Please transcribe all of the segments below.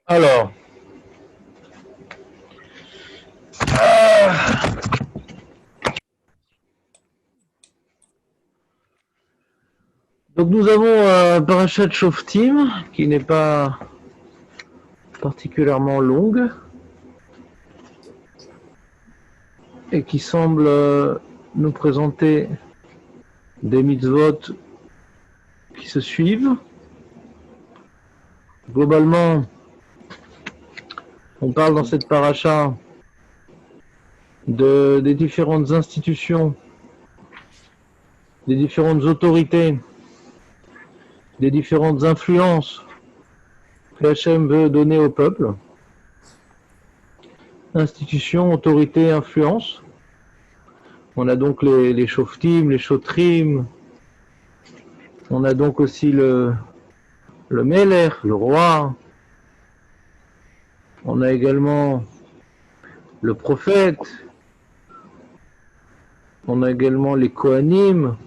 Alors, donc nous avons Parashat Shoftim qui n'est pas particulièrement longue et qui semble nous présenter des mitzvot qui se suivent. Globalement, on parle dans cette paracha des différentes institutions, des différentes autorités, des différentes influences que Hachem veut donner au peuple. Institutions, autorités, influences. On a donc les shoftim, les shotrim. On a donc aussi le Melech, le roi. On a également le prophète. On a également les Kohanim.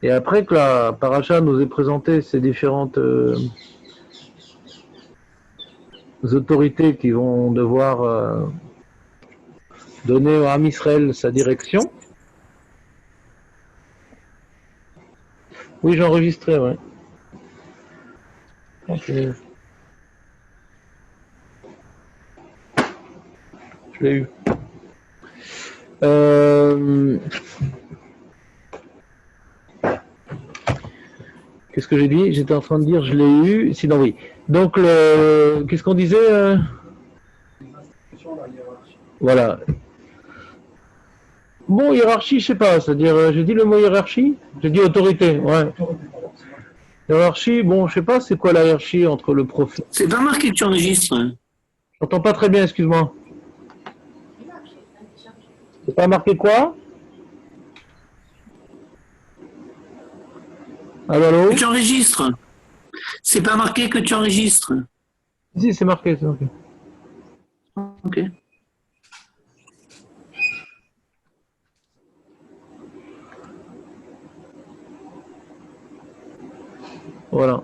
Et après que la paracha nous ait présenté ces différentes autorités qui vont devoir donner à Am Israël sa direction. Oui, j'ai enregistré, ouais. Okay. Je l'ai eu. Qu'est-ce que j'ai dit? J'étais en train de dire je l'ai eu. Sinon, oui. Donc, qu'est-ce qu'on disait Voilà. Bon, hiérarchie, je sais pas. C'est-à-dire, j'ai dit le mot hiérarchie? J'ai dit autorité, ouais. Hiérarchie, bon, je sais pas, c'est quoi la hiérarchie entre le prophète? C'est pas marqué que tu enregistres. J'entends pas très bien, excuse-moi. C'est pas marqué quoi? Allô? Que tu enregistres. C'est pas marqué que tu enregistres. Si, c'est marqué, c'est marqué. Ok. Voilà.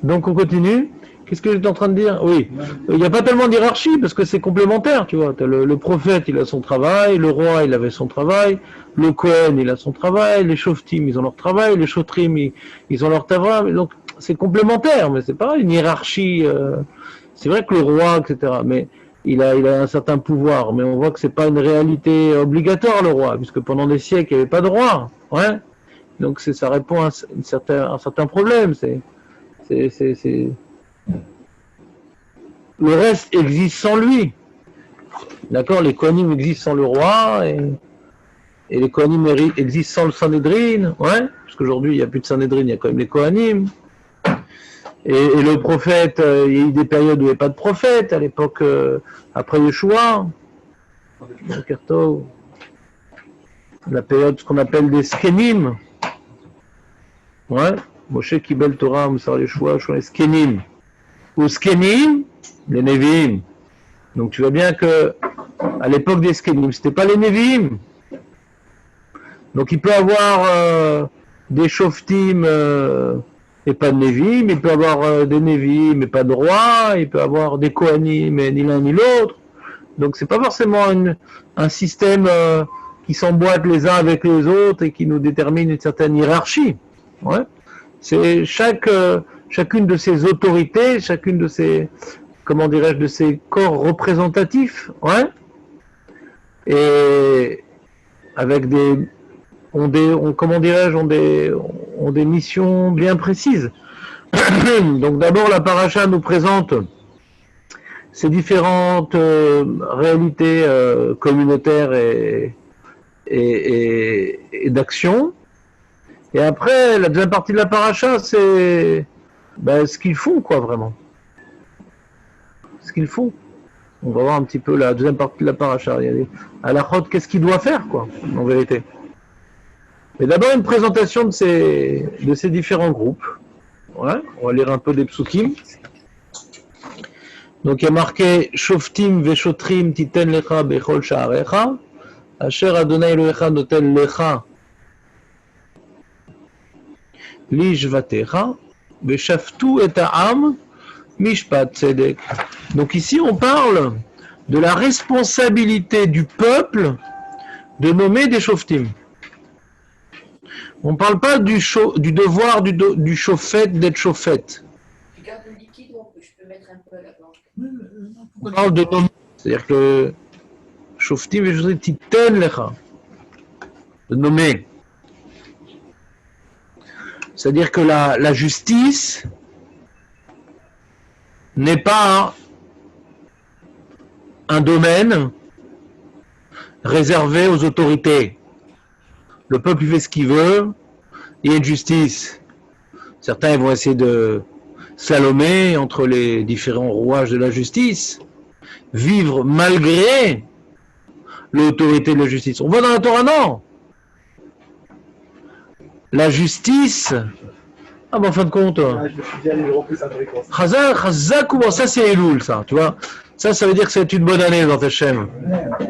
Donc on continue. Qu'est-ce que j'étais en train de dire? Oui, il n'y a pas tellement d'hierarchie parce que c'est complémentaire, tu vois. Le prophète, il a son travail, le roi, il avait son travail, le Kohen, il a son travail, les shoftim, ils ont leur travail, les shotrim, ils ont leur travail. Donc c'est complémentaire, mais c'est pas une hiérarchie. C'est vrai que le roi, etc. Mais il a un certain pouvoir, mais on voit que c'est pas une réalité obligatoire le roi, puisque pendant des siècles il n'y avait pas de roi. Ouais. Donc ça répond à un certain problème. Le reste existe sans lui. D'accord, les Kohanim existent sans le roi et les Kohanim existent sans le Sanhedrin. Ouais, parce qu'aujourd'hui il n'y a plus de Sanhedrin, il y a quand même les Kohanim. Et le prophète, il y a eu des périodes où il n'y avait pas de prophète, à l'époque après Yeshua. La période, ce qu'on appelle des Skenim. Ouais, Moshe Kibel Torah, Moussar Yeshua, les Skenim. Ou Skenim, les Nevi'im. Donc tu vois bien que à l'époque des Skenim, c'était pas les Nevi'im. Donc il peut avoir des Shoftim et pas de Nevi'im, il peut avoir des Nevi'im et pas de roi, il peut avoir des Kohanim et ni l'un ni l'autre. Donc c'est pas forcément un système qui s'emboîte les uns avec les autres et qui nous détermine une certaine hiérarchie. Ouais. C'est chacune de ces autorités, chacune de ces, comment dirais-je, de ces corps représentatifs, ouais, et avec comment dirais-je, ont des missions bien précises. Donc d'abord la paracha nous présente ces différentes réalités communautaires et d'action. Et après, la deuxième partie de la paracha, c'est ce qu'ils font, quoi, vraiment. Ce qu'ils font. On va voir un petit peu la deuxième partie de la paracha. Il y a les halachot, qu'est-ce qu'il doit faire, quoi, en vérité. Mais d'abord, une présentation de ces différents groupes. Ouais, on va lire un peu des psukim. Donc il y a marqué Shoftim veshotrim titen lecha bechol sha'arecha, asher Adonai Elohecha noten lecha lishvatecha, veshaftu et ha'am mishpat tzedek. Donc ici on parle de la responsabilité du peuple de nommer des shoftim. On ne parle pas du devoir du chauffet d'être chauffet. Je garde le liquide ou je peux mettre un peu à la blanche. On parle de nommer. C'est-à-dire que shoftim et shoftim titen lecha. De nommer. C'est-à-dire que la justice n'est pas un domaine réservé aux autorités. Le peuple fait ce qu'il veut, il y a une justice. Certains vont essayer de slalomer entre les différents rouages de la justice, vivre malgré l'autorité de la justice. On voit dans la Torah, non. La justice, ah ben en fin de compte, Chazak, ou ça c'est Elul, ça, tu vois. Ça veut dire que c'est une bonne année dans Hachem.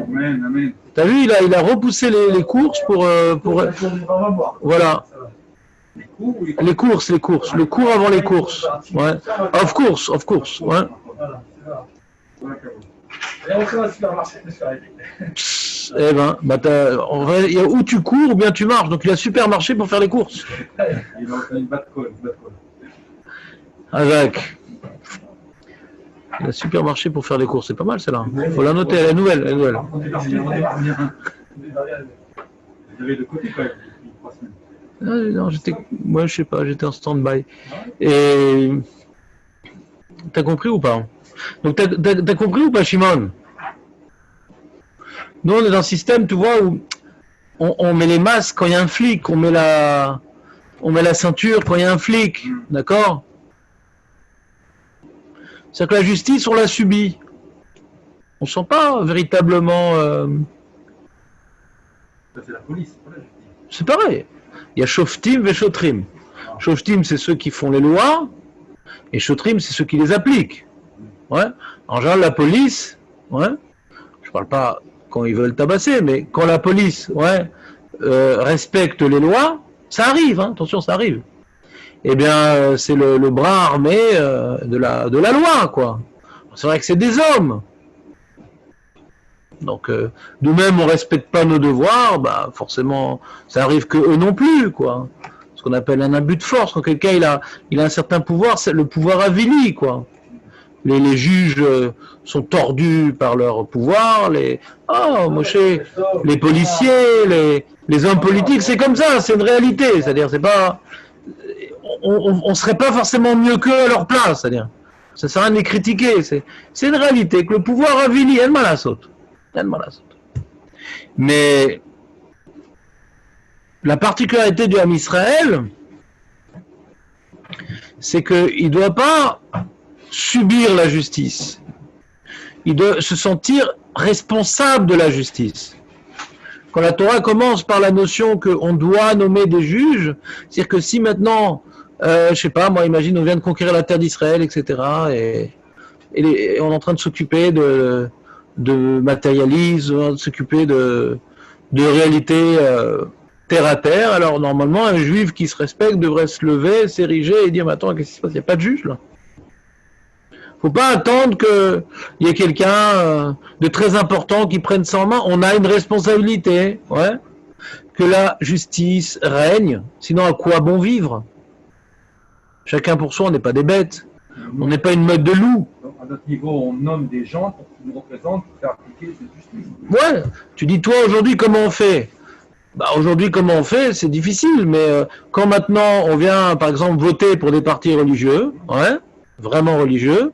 Amen. T'as vu, il a repoussé les courses pour voilà. Les courses, le cours avant les courses. Ouais. Of course, ouais. Eh ben, il y a où tu cours ou bien tu marches. Donc il a supermarché pour faire les courses. Il a une batte colle. Avec. Il a supermarché pour faire les courses. C'est pas mal celle-là. Faut la noter, elle est nouvelle. Il y avait de côté quand même depuis 3 semaines. Non, moi je sais pas, j'étais en stand-by. Et t'as compris ou pas? Donc t'as compris ou pas, Shimon? Nous on est dans un système, tu vois, où on met les masques quand il y a un flic, on met la ceinture quand il y a un flic, d'accord? C'est-à-dire que la justice, on l'a subie. On ne sent pas véritablement... Ça, c'est la police, pas la justice. C'est pareil. Il y a Shoftim et Shotrim. Shoftim, c'est ceux qui font les lois, et Shotrim, c'est ceux qui les appliquent. Ouais. En général, la police, ouais, je ne parle pas quand ils veulent tabasser, mais quand la police respecte les lois, ça arrive, hein, attention, ça arrive. Eh bien, c'est le bras armé de la loi, quoi. C'est vrai que c'est des hommes. Donc, nous-mêmes, on ne respecte pas nos devoirs, bah, forcément, ça arrive que eux non plus, quoi. Ce qu'on appelle un abus de force. Quand quelqu'un il a un certain pouvoir, c'est le pouvoir avili, quoi. Les juges sont tordus par leur pouvoir, les policiers, les hommes politiques, c'est comme ça, c'est une réalité. C'est-à-dire, c'est pas... on serait pas forcément mieux qu'eux à leur place, c'est-à-dire, ça sert à rien de les critiquer, c'est une réalité, que le pouvoir avili, elle m'a la saute. Mais la particularité du Ham Israël, c'est qu'il ne doit pas subir la justice, il doit se sentir responsable de la justice. Quand la Torah commence par la notion qu'on doit nommer des juges, c'est-à-dire que si maintenant, je sais pas, moi imagine on vient de conquérir la terre d'Israël, etc., et on est en train de s'occuper de matérialisme, de s'occuper de réalité terre à terre, alors normalement un juif qui se respecte devrait se lever, s'ériger et dire mais attends, qu'est-ce qui se passe, il n'y a pas de juge là. Faut pas attendre qu'il y ait quelqu'un de très important qui prenne ça en main. On a une responsabilité, ouais, que la justice règne. Sinon, à quoi bon vivre? Chacun pour soi, on n'est pas des bêtes. On n'est pas une meute de loups. À notre niveau, on nomme des gens pour qu'ils nous représentent, pour faire appliquer cette justice. Ouais, tu dis toi aujourd'hui comment on fait? Bah aujourd'hui comment on fait, c'est difficile, mais quand maintenant on vient par exemple voter pour des partis religieux, ouais, vraiment religieux,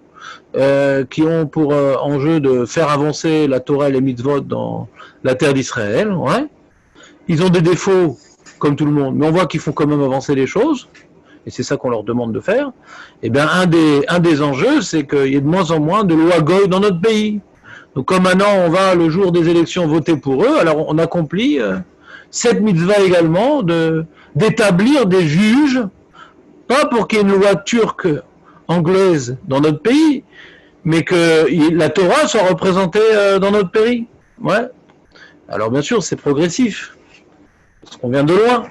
qui ont pour enjeu de faire avancer la Torah et les mitzvot dans la terre d'Israël, ouais. Ils ont des défauts comme tout le monde, mais on voit qu'ils font quand même avancer les choses, et c'est ça qu'on leur demande de faire. Et bien un des enjeux, c'est qu'il y ait de moins en moins de lois goy dans notre pays. Donc comme maintenant on va le jour des élections voter pour eux, alors on accomplit cette mitzvah également d'établir des juges, pas pour qu'il y ait une loi turque anglaise dans notre pays, mais que la Torah soit représentée dans notre pays. Ouais. Alors bien sûr, c'est progressif, parce qu'on vient de loin.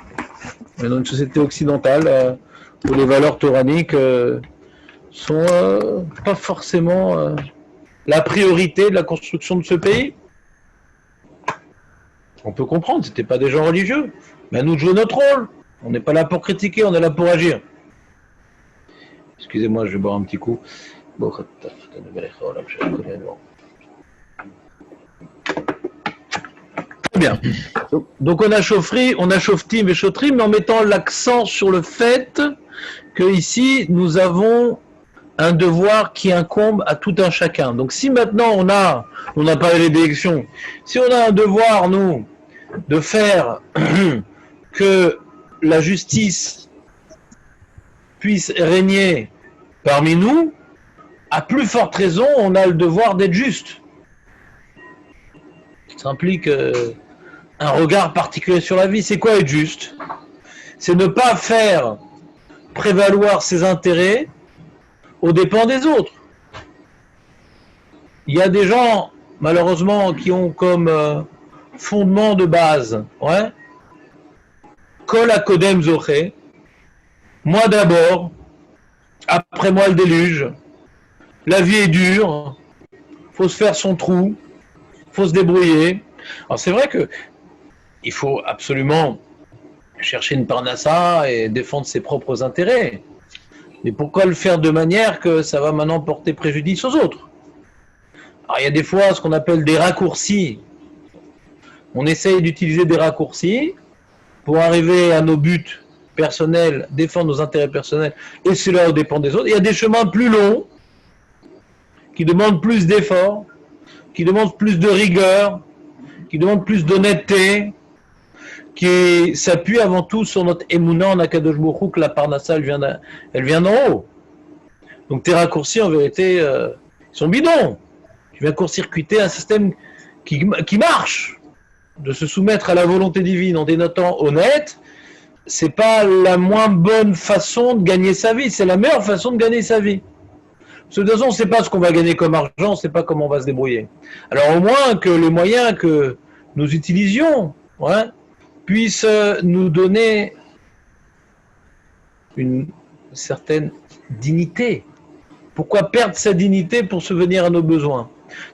On est dans une société occidentale où les valeurs toraniques sont pas forcément la priorité de la construction de ce pays. On peut comprendre, c'était pas des gens religieux, mais à nous de jouer notre rôle. On n'est pas là pour critiquer, on est là pour agir. Excusez-moi, je vais boire un petit coup. Très bien. Donc on a Shoftim et Shotrim, en mettant l'accent sur le fait que ici nous avons un devoir qui incombe à tout un chacun. Donc si maintenant on a parlé d'élections, si on a un devoir, nous, de faire que la justice puisse régner parmi nous, à plus forte raison, on a le devoir d'être juste. Ça implique un regard particulier sur la vie. C'est quoi être juste? C'est ne pas faire prévaloir ses intérêts aux dépens des autres. Il y a des gens, malheureusement, qui ont comme fondement de base, ouais, Kol HaKodem Zoché, moi d'abord, après moi le déluge, la vie est dure, faut se faire son trou, faut se débrouiller. Alors c'est vrai que il faut absolument chercher une parnassa et défendre ses propres intérêts. Mais pourquoi le faire de manière que ça va maintenant porter préjudice aux autres? Alors il y a des fois ce qu'on appelle des raccourcis. On essaye d'utiliser des raccourcis pour arriver à nos buts personnels, défendre nos intérêts personnels, et cela dépend des autres. Il y a des chemins plus longs, qui demandent plus d'efforts, qui demandent plus de rigueur, qui demandent plus d'honnêteté, qui s'appuie avant tout sur notre émouna en Akadosh Baruch Hu, que la parnassa elle vient d'en haut. Donc tes raccourcis en vérité sont bidons. Tu viens court-circuiter un système qui marche. De se soumettre à la volonté divine en dénotant honnête, c'est pas la moins bonne façon de gagner sa vie, c'est la meilleure façon de gagner sa vie. Parce que de toute façon, on ne sait pas ce qu'on va gagner comme argent, on ne sait pas comment on va se débrouiller. Alors au moins que les moyens que nous utilisions, ouais, puisse nous donner une certaine dignité. Pourquoi perdre sa dignité pour subvenir à nos besoins?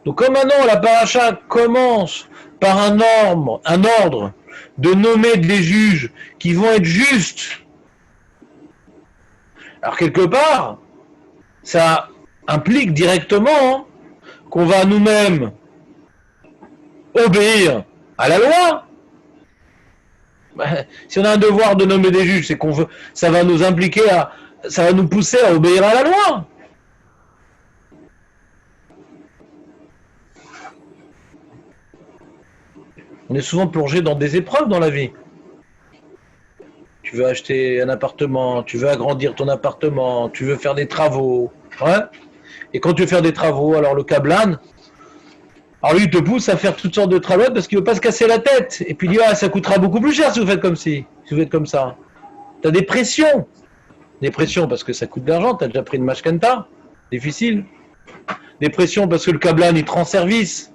Donc comme maintenant la paracha commence par un ordre de nommer des juges qui vont être justes, alors quelque part, ça implique directement qu'on va nous-mêmes obéir à la loi. Si on a un devoir de nommer des juges, c'est qu'on veut, ça va nous impliquer ça va nous pousser à obéir à la loi. On est souvent plongé dans des épreuves dans la vie. Tu veux acheter un appartement, tu veux agrandir ton appartement, tu veux faire des travaux, ouais. Et quand tu veux faire des travaux, alors le cablan, alors lui il te pousse à faire toutes sortes de travaux parce qu'il veut pas se casser la tête. Et puis il dit ça coûtera beaucoup plus cher si vous faites si vous faites comme ça. T'as des pressions parce que ça coûte de l'argent. T'as déjà pris une mashkanta, difficile. Des pressions parce que le cablan il te rend service.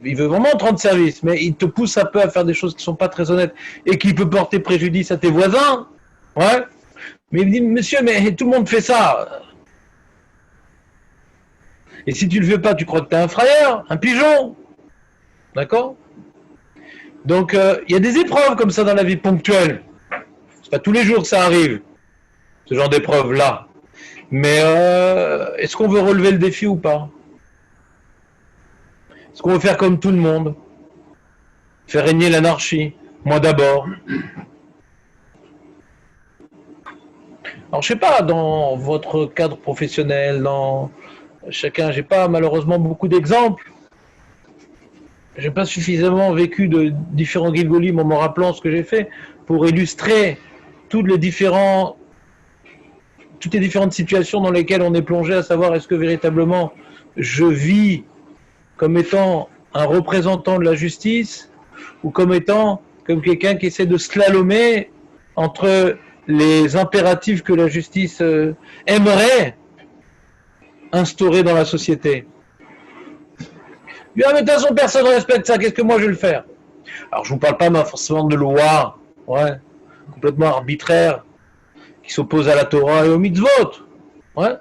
Il veut vraiment te rendre service, mais il te pousse un peu à faire des choses qui sont pas très honnêtes et qui peut porter préjudice à tes voisins. Ouais. Mais il me dit monsieur, mais tout le monde fait ça. Et si tu le fais pas, tu crois que tu es un frayeur, un pigeon. D'accord? Donc, il y a des épreuves comme ça dans la vie ponctuelle. C'est pas tous les jours que ça arrive, ce genre d'épreuves-là. Mais est-ce qu'on veut relever le défi ou pas? Est-ce qu'on veut faire comme tout le monde? Faire régner l'anarchie? Moi d'abord. Alors, je sais pas, dans votre cadre professionnel, dans... Chacun, j'ai pas malheureusement beaucoup d'exemples. J'ai pas suffisamment vécu de différents Gilgolim en me rappelant ce que j'ai fait pour illustrer toutes les différentes situations dans lesquelles on est plongé, à savoir est-ce que véritablement je vis comme étant un représentant de la justice ou comme étant comme quelqu'un qui essaie de slalomer entre les impératifs que la justice aimerait instauré dans la société. Mais de toute façon, personne ne respecte ça, qu'est-ce que moi je vais le faire? Alors je ne vous parle pas forcément de loi, ouais, complètement arbitraire, qui s'oppose à la Torah et au mitzvot. Ouais.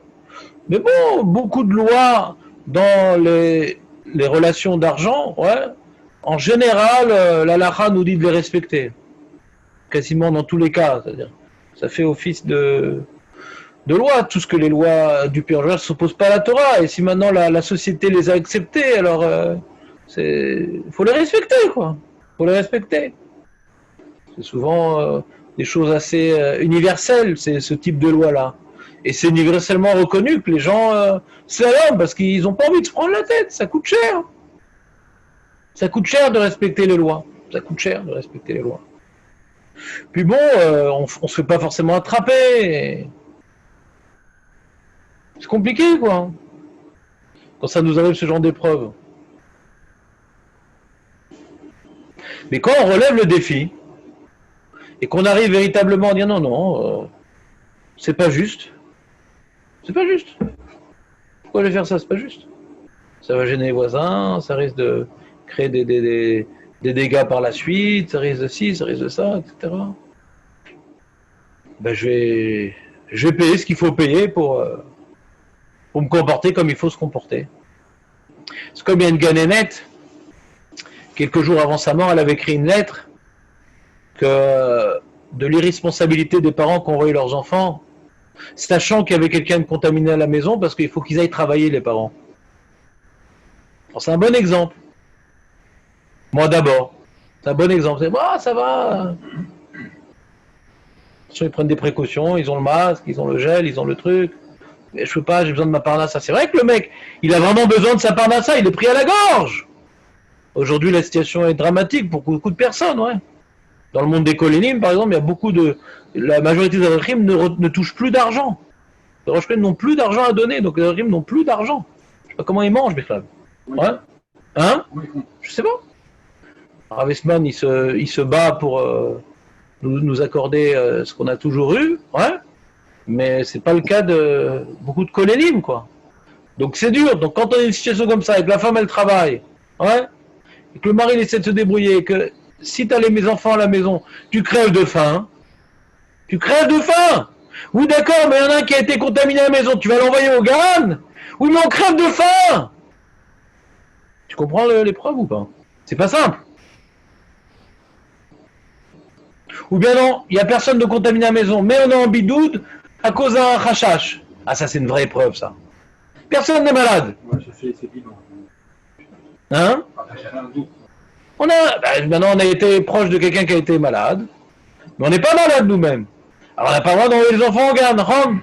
Mais bon, beaucoup de lois dans les relations d'argent, ouais, en général, la halakha nous dit de les respecter. Quasiment dans tous les cas, c'est-à-dire, ça fait office de loi, tout ce que les lois du Père ne s'opposent pas à la Torah, et si maintenant la société les a acceptées, alors faut les respecter, quoi. Faut les respecter. C'est souvent des choses assez universelles, ce type de loi-là. Et c'est universellement reconnu que les gens s'aiment parce qu'ils n'ont pas envie de se prendre la tête, ça coûte cher. Ça coûte cher de respecter les lois. Ça coûte cher de respecter les lois. Puis bon, on ne se fait pas forcément attraper. C'est compliqué, quoi. Quand ça nous arrive ce genre d'épreuve. Mais quand on relève le défi, et qu'on arrive véritablement à dire non, c'est pas juste. C'est pas juste. Pourquoi je vais faire ça? C'est pas juste. Ça va gêner les voisins, ça risque de créer des dégâts par la suite, ça risque de ci, ça risque de ça, etc. Ben je vais payer ce qu'il faut payer pour me comporter comme il faut se comporter. C'est comme il y a une ganénette, quelques jours avant sa mort, elle avait écrit une lettre que de l'irresponsabilité des parents qui ont envoyé leurs enfants, sachant qu'il y avait quelqu'un de contaminé à la maison, parce qu'il faut qu'ils aillent travailler, les parents. Alors, c'est un bon exemple. Moi d'abord. C'est un bon exemple. C'est ça va. Ils prennent des précautions, ils ont le masque, ils ont le gel, ils ont le truc. Mais je peux pas, j'ai besoin de ma parnassa. C'est vrai que le mec, il a vraiment besoin de sa parnassa, il est pris à la gorge. Aujourd'hui, la situation est dramatique pour beaucoup de personnes, ouais. Dans le monde des kolénim, par exemple, il y a beaucoup de... La majorité des Avrahim ne touchent plus d'argent. Les Rosh Hashanah n'ont plus d'argent à donner, donc les Avrahim n'ont plus d'argent. Je sais pas comment ils mangent, Bichlab. Ouais. Hein? Je sais pas. Rav Esman, il se bat pour nous accorder ce qu'on a toujours eu, ouais. Mais c'est pas le cas de beaucoup de kolénim, quoi. Donc c'est dur. Donc quand on a une situation comme ça, et que la femme, elle travaille, ouais, et que le mari il essaie de se débrouiller, que si tu as mes enfants à la maison, tu crèves de faim. Tu crèves de faim. Oui, d'accord, mais il y en a un qui a été contaminé à la maison, tu vas l'envoyer au GAN. Oui, mais on crève de faim. Tu comprends l'épreuve ou pas? C'est pas simple. Ou bien non, il n'y a personne de contaminé à la maison, mais on est en bidoud à cause d'un rachash. Ah, ça, c'est une vraie épreuve, ça. Personne n'est malade. Moi, je fais ces bidons. Hein? J'ai rien d'autre. Maintenant, on a été proche de quelqu'un qui a été malade, mais on n'est pas malade nous-mêmes. Alors, on n'a pas le droit d'envoyer les enfants en garde, Rom.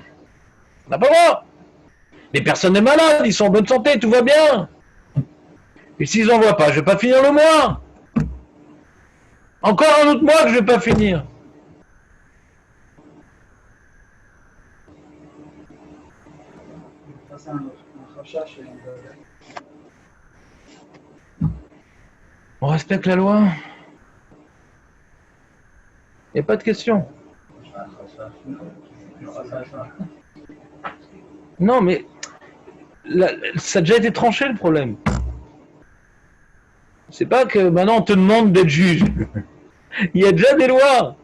On n'a pas le droit. Les personnes n'est malade, ils sont en bonne santé, tout va bien. Et s'ils n'envoient pas, je ne vais pas finir le mois. Encore un autre mois que je ne vais pas finir. On respecte la loi. Il n'y a pas de question. Non, mais ça a déjà été tranché le problème. C'est pas que maintenant on te demande d'être juge. Il y a déjà des lois.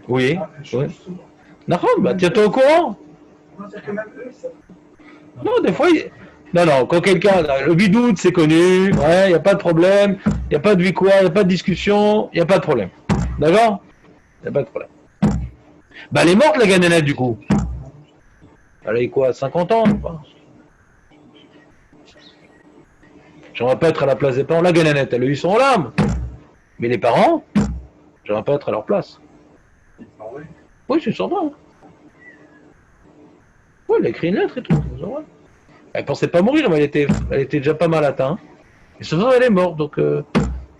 Oui. Oui. D'accord, bah tiens-toi au courant. Non, des fois, non, quand quelqu'un, le bidoute, c'est connu, ouais, il n'y a pas de problème, il n'y a pas de victoire, il n'y a pas de discussion, il n'y a pas de problème. D'accord? Il n'y a pas de problème. Bah, elle est morte, la ganénette, du coup. Elle a eu quoi, 50 ans, je pense. J'aimerais pas être à la place des parents. La ganénette, elle a eu son lame. Mais les parents, j'aimerais pas être à leur place. Oui, c'est sympa. Oui, elle a écrit une lettre et tout. Elle pensait pas mourir, mais elle était déjà pas mal atteinte. Et ce soir, elle est morte. Donc,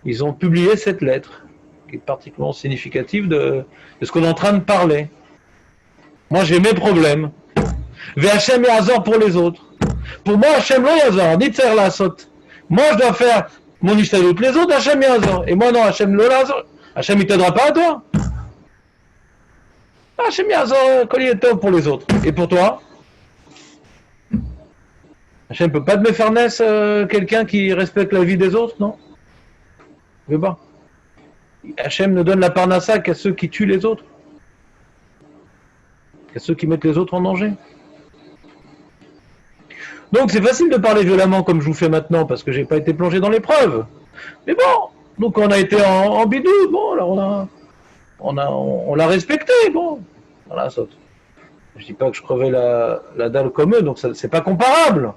ils ont publié cette lettre, qui est particulièrement significative de ce qu'on est en train de parler. Moi, j'ai mes problèmes. V'Hachem Yazor pour les autres. Pour moi, Hachem lo Yazor. Dites faire la saute. Moi, je dois faire mon ishtalut. Les autres, Hachem Yazor. Et moi, non, Hachem lo Yazor. Hachem, il t'aidera pas à toi. Hachem Yazor, Kol Yetov pour les autres. Et pour toi? Hachem ne peut pas te méfarnès quelqu'un qui respecte la vie des autres, non? Il veut pas. Hachem ne donne la parnassa qu'à ceux qui tuent les autres, qu'à ceux qui mettent les autres en danger. Donc c'est facile de parler violemment comme je vous fais maintenant parce que j'ai pas été plongé dans l'épreuve. Mais bon, donc on a été en bidou, bon alors on l'a respecté, bon, voilà, saute. Je dis pas que je crevais la dalle comme eux, donc ça, c'est pas comparable.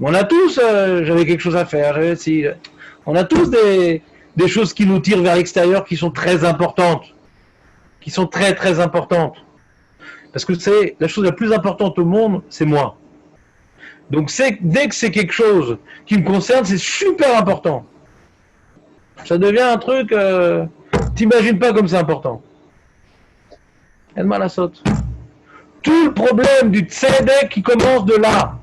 Mais on a tous, j'avais quelque chose à faire, on a tous des choses qui nous tirent vers l'extérieur qui sont très importantes, qui sont très très importantes. Parce que c'est la chose la plus importante au monde, c'est moi. Donc dès que c'est quelque chose qui me concerne, c'est super important. Ça devient un truc, t'imagines pas comme c'est important. Aide-moi la saute. Tout le problème du tzedek qui commence de là.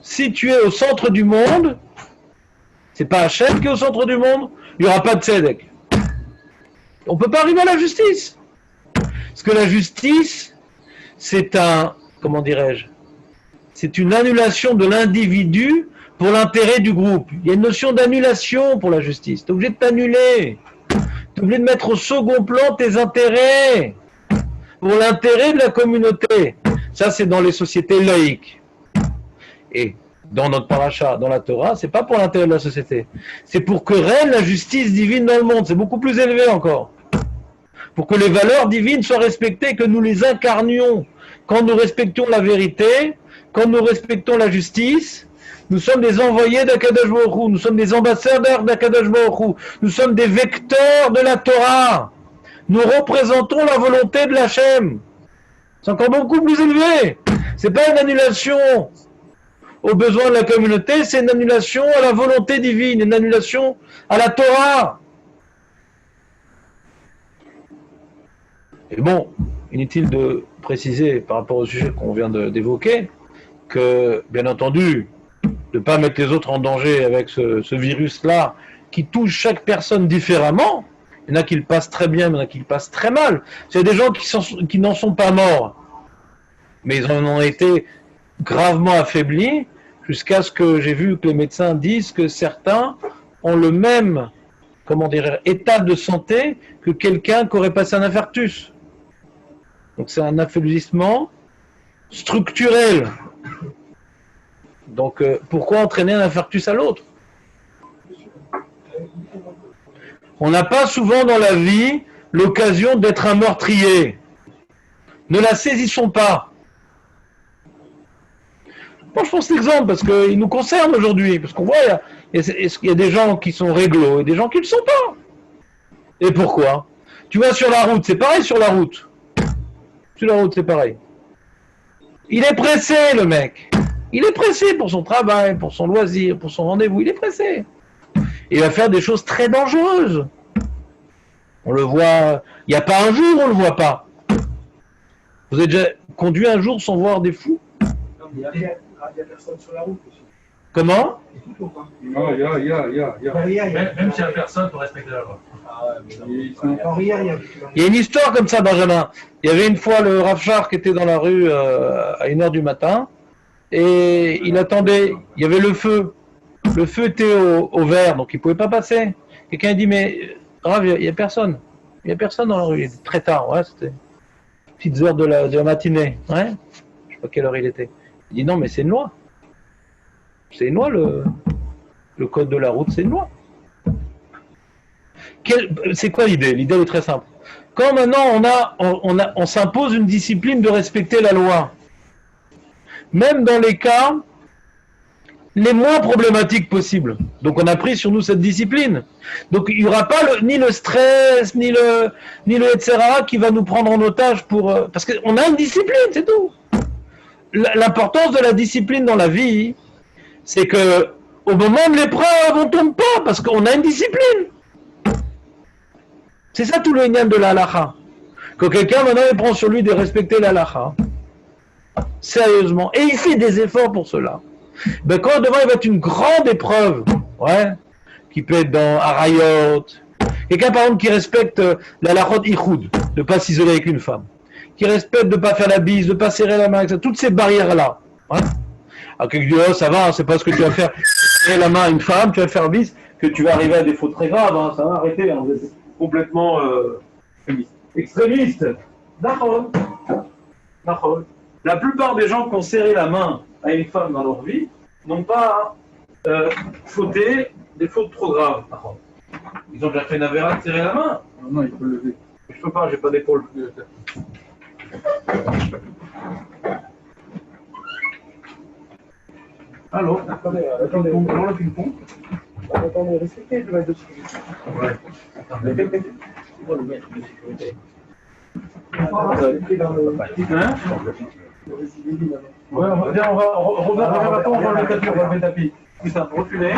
Si tu es au centre du monde, c'est pas Hachem qui est au centre du monde, il n'y aura pas de tzedek. On peut pas arriver à la justice. Parce que la justice, c'est comment dirais-je, c'est une annulation de l'individu pour l'intérêt du groupe. Il y a une notion d'annulation pour la justice. Tu es obligé de t'annuler. Tu es obligé de mettre au second plan tes intérêts pour l'intérêt de la communauté. Ça, c'est dans les sociétés laïques. Et dans notre paracha, dans la Torah, c'est pas pour l'intérêt de la société. C'est pour que règne la justice divine dans le monde. C'est beaucoup plus élevé encore. Pour que les valeurs divines soient respectées, que nous les incarnions. Quand nous respectons la vérité, quand nous respectons la justice, nous sommes des envoyés d'Akadosh Baruch Hu, nous sommes des ambassadeurs d'Akadosh Baruch Hu, nous sommes des vecteurs de la Torah. Nous représentons la volonté de l'Hachem. C'est encore beaucoup plus élevé. C'est pas une annulation aux besoins de la communauté, c'est une annulation à la volonté divine, une annulation à la Torah. Et bon, inutile de préciser par rapport au sujet qu'on vient d'évoquer, que bien entendu, de ne pas mettre les autres en danger avec ce virus-là, qui touche chaque personne différemment. Il y en a qui le passent très bien, il y en a qui le passent très mal. Il y a des gens qui n'en sont pas morts, mais ils en ont été gravement affaiblis, jusqu'à ce que j'ai vu que les médecins disent que certains ont le même, état de santé que quelqu'un qui aurait passé un infarctus. Donc c'est un affaiblissement structurel. Donc pourquoi entraîner un infarctus à l'autre? On n'a pas souvent dans la vie l'occasion d'être un meurtrier. Ne la saisissons pas. Moi je prends cet exemple parce qu'il nous concerne aujourd'hui. Parce qu'on voit, il y a des gens qui sont réglo et des gens qui ne le sont pas. Et pourquoi? Tu vas sur la route, c'est pareil sur la route. Sur la route, c'est pareil. Il est pressé, le mec. Il est pressé pour son travail, pour son loisir, pour son rendez-vous. Il est pressé. Et il va faire des choses très dangereuses. On le voit. Il n'y a pas un jour où on ne le voit pas. Vous avez déjà conduit un jour sans voir des fous? Il y a personne sur la route aussi. Comment? Il y a. Même s'il n'y a personne, il faut respecter la loi. Il y a une histoire comme ça, Benjamin. Il y avait une fois le Rav Shar qui était dans la rue à 1h du matin et il attendait, il y avait le feu. Le feu était au vert, donc il ne pouvait pas passer. Quelqu'un a dit, mais Rav, il n'y a personne. Il n'y a personne dans la rue. Il était très tard, ouais, c'était petites heures de la matinée. Ouais. Je ne sais pas quelle heure il était. Il dit, non, mais c'est une loi. C'est une loi, le code de la route, c'est une loi. C'est quoi l'idée? L'idée est très simple. Quand maintenant on s'impose une discipline de respecter la loi, même dans les cas les moins problématiques possibles. Donc on a pris sur nous cette discipline. Donc il n'y aura pas ni le stress, ni le etc. qui va nous prendre en otage parce qu'on a une discipline, c'est tout. L'importance de la discipline dans la vie, c'est que au moment de l'épreuve, on ne tombe pas parce qu'on a une discipline. C'est ça tout le lien de la halakha. Que quelqu'un maintenant il prend sur lui de respecter la halakha. Sérieusement. Et il fait des efforts pour cela. Ben quand devant il va être une grande épreuve, ouais, qui peut être dans Arayot, quelqu'un par exemple qui respecte la halachot ichoud. de ne pas s'isoler avec une femme, qui respecte de ne pas faire la bise, de ne pas serrer la main, etc. Toutes ces barrières-là. Hein. Alors quelqu'un dit, oh, ça va, c'est pas ce que tu vas faire, serrer la main à une femme, tu vas faire bise, que tu vas arriver à des fautes très graves, hein. Ça va, arrêter, hein. Vous êtes complètement extrémiste. D'accord. D'accord. La plupart des gens qui ont serré la main à une femme dans leur vie n'ont pas fauté des fautes trop graves. D'accord. Ils ont déjà fait une avéra de serrer la main. Non, il faut le lever. Je peux pas, j'ai pas d'épaule. Alors, attendez, on enlève une pompe. Attendez, respectez le mettre dessus. Ouais. Le mettre de sécurité. Hein? Ouais, viens, on va enlever le tapis. Plus simple, reculez.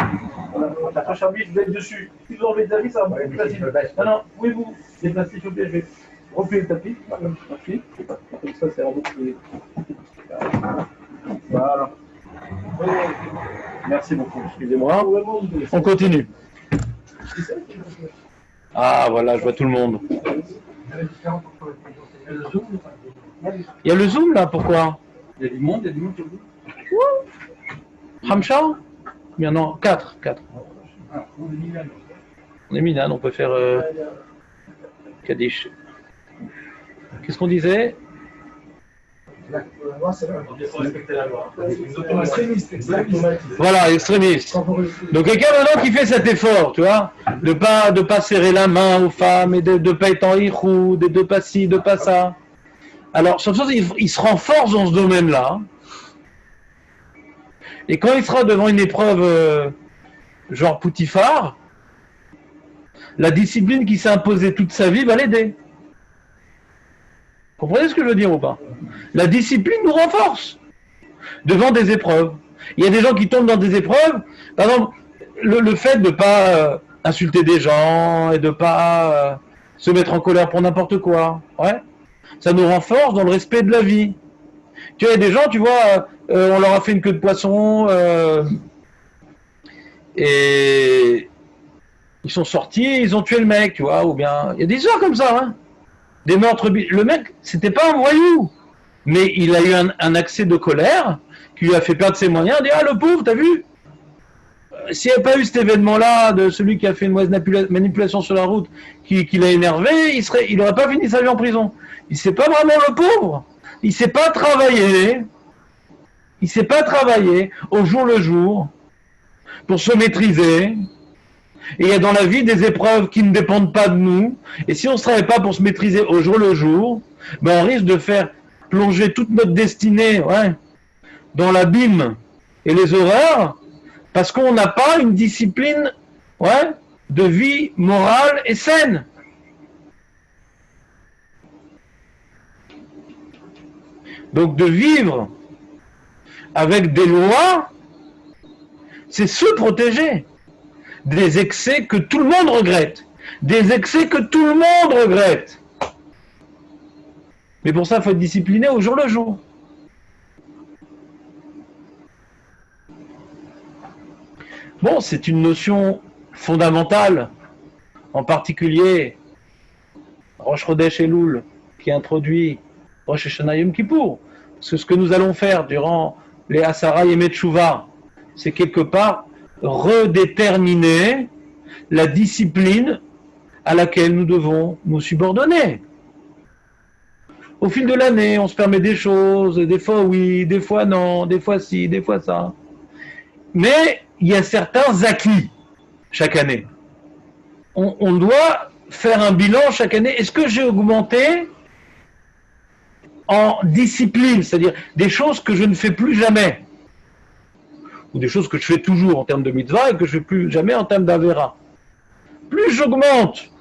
La charbille, je vais être dessus. Si vous enlevez le tapis, ça va beaucoup plus facile. Non, pouvez-vous déplacer, s'il vous plaît, je vais reculer le tapis. Merci. Comme ça, c'est vraiment plus. Voilà. Merci beaucoup, excusez-moi. On continue. Ah, voilà, je vois tout le monde. Il y a le Zoom là, pourquoi? Il y a du monde, il y a du monde. Hamcha? Bien non, 4. On est Milan, on peut faire Kaddish. Qu'est-ce qu'on disait? Il faut respecter la loi. Voilà, extrémiste. Donc quelqu'un maintenant qui fait cet effort, tu vois, de pas serrer la main aux femmes et de pas être en hirou, de pas ci, de pas ça. Alors, surtout, il se renforce dans ce domaine-là. Et quand il sera devant une épreuve genre Poutifar, la discipline qui s'est imposée toute sa vie va l'aider. Vous comprenez ce que je veux dire ou pas? La discipline nous renforce devant des épreuves. Il y a des gens qui tombent dans des épreuves. Par exemple, le fait de ne pas insulter des gens et de ne pas se mettre en colère pour n'importe quoi. Ouais. Ça nous renforce dans le respect de la vie. Tu vois, il y a des gens, tu vois, on leur a fait une queue de poisson et ils sont sortis, ils ont tué le mec, tu vois, ou bien il y a des histoires comme ça, hein. Des meurtres. Le mec, c'était pas un voyou, mais il a eu un accès de colère qui lui a fait perdre ses moyens. Il dit, ah le pauvre, t'as vu? S'il n'y avait pas eu cet événement-là de celui qui a fait une mauvaise manipulation sur la route, qui l'a énervé, il n'aurait pas fini sa vie en prison. Il sait pas vraiment le pauvre. Il sait pas travailler. Il sait pas travailler au jour le jour pour se maîtriser. Et il y a dans la vie des épreuves qui ne dépendent pas de nous. Et si on ne se travaille pas pour se maîtriser au jour le jour, ben on risque de faire plonger toute notre destinée dans l'abîme et les horreurs, parce qu'on n'a pas une discipline de vie morale et saine. Donc de vivre avec des lois, c'est se protéger des excès que tout le monde regrette. Des excès que tout le monde regrette. Mais pour ça, il faut être discipliné au jour le jour. Bon, c'est une notion fondamentale, en particulier Rosh Chodesh Elul, qui introduit Rosh Hashanah Yom Kippour. Parce que ce que nous allons faire durant les Asara Yemei Teshuvah, c'est quelque part redéterminer la discipline à laquelle nous devons nous subordonner. Au fil de l'année, on se permet des choses, des fois oui, des fois non, des fois ci, des fois ça. Mais il y a certains acquis chaque année. On doit faire un bilan chaque année. Est-ce que j'ai augmenté en discipline, c'est-à-dire des choses que je ne fais plus jamais, ou des choses que je fais toujours en termes de mitzvah et que je ne fais plus jamais en termes d'avera. Plus j'augmente,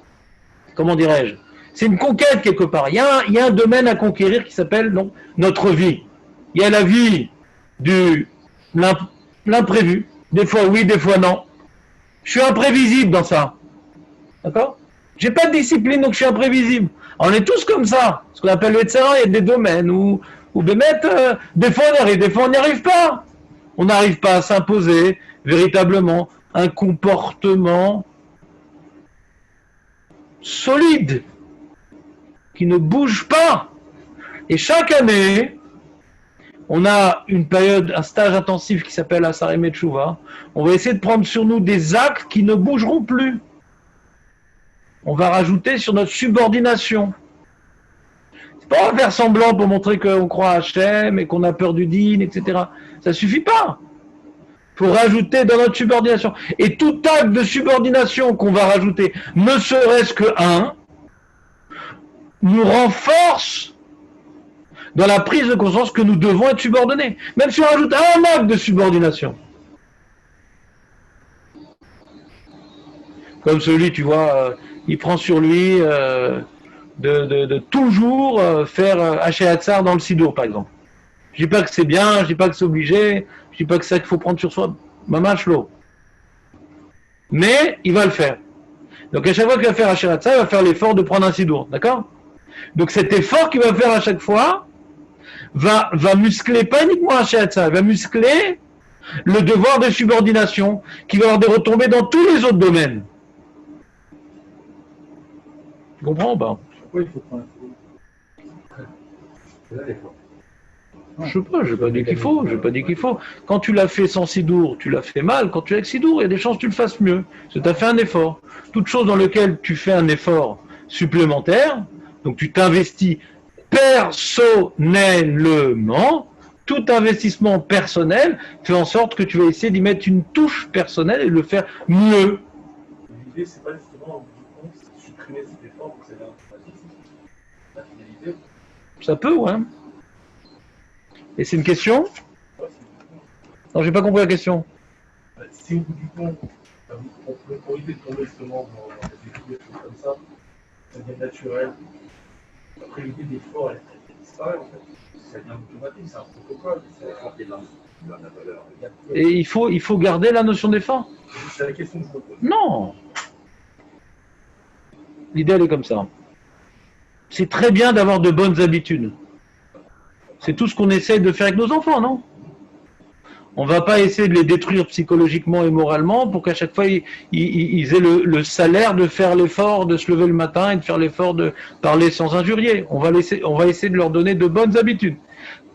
comment dirais-je, c'est une conquête quelque part. Il y a un domaine à conquérir qui s'appelle notre vie. Il y a la vie de l'imprévu. Des fois oui, des fois non. Je suis imprévisible dans ça. D'accord? J'ai pas de discipline, donc je suis imprévisible. On est tous comme ça. Ce qu'on appelle le Yetzirah, il y a des domaines où des fois on arrive, des fois on n'y arrive pas. On n'arrive pas à s'imposer véritablement un comportement solide qui ne bougent pas. Et chaque année, on a une période, un stage intensif qui s'appelle Asarim Teshuvah. On va essayer de prendre sur nous des actes qui ne bougeront plus. On va rajouter sur notre subordination. C'est pas faire semblant pour montrer qu'on croit à Hachem et qu'on a peur du dîn, etc. Ça suffit pas. Il faut rajouter dans notre subordination. Et tout acte de subordination qu'on va rajouter, ne serait-ce que un, nous renforce dans la prise de conscience que nous devons être subordonnés. Même si on rajoute un acte de subordination. Comme celui, tu vois, il prend sur lui de toujours faire Haché Hatzar dans le Sidour, par exemple. Je dis pas que c'est bien, je dis pas que c'est obligé, je dis pas que c'est ça qu'il faut prendre sur soi, Mamash lo. Mais il va le faire. Donc à chaque fois qu'il va faire Haché Hatzar, il va faire l'effort de prendre un Sidour, d'accord? Donc cet effort qu'il va faire à chaque fois va muscler pas uniquement Haché Hatzar, il va muscler le devoir de subordination qui va avoir des retombées dans tous les autres domaines. Tu comprends ou pas? Pourquoi il faut prendre Je sais pas, je n'ai pas dit qu'il faut, j'ai pas dit qu'il faut. Quand tu l'as fait sans Sidour, tu l'as fait mal. Quand tu l'as avec Sidour, il y a des chances que tu le fasses mieux. Parce que tu as fait un effort. Toute chose dans laquelle tu fais un effort supplémentaire, donc tu t'investis personnellement, tout investissement personnel fait en sorte que tu vas essayer d'y mettre une touche personnelle et de le faire mieux. L'idée, c'est pas justement, supprimer cet effort pour que c'est la finalité. Ça peut, ouais. Et c'est une question? Non, j'ai pas compris la question. Si au bout du compte, pour éviter de tomber justement dans des choses comme ça devient naturel. Après, l'idée d'effort, elle disparaît en fait. Ça devient automatique, c'est un protocole. C'est apporter de la valeur. Et il faut garder la notion d'effort? C'est la question que je me pose. Non. L'idée, elle est comme ça. C'est très bien d'avoir de bonnes habitudes. C'est tout ce qu'on essaye de faire avec nos enfants, non? On ne va pas essayer de les détruire psychologiquement et moralement pour qu'à chaque fois, ils aient le salaire de faire l'effort de se lever le matin et de faire l'effort de parler sans injurier. On va essayer de leur donner de bonnes habitudes.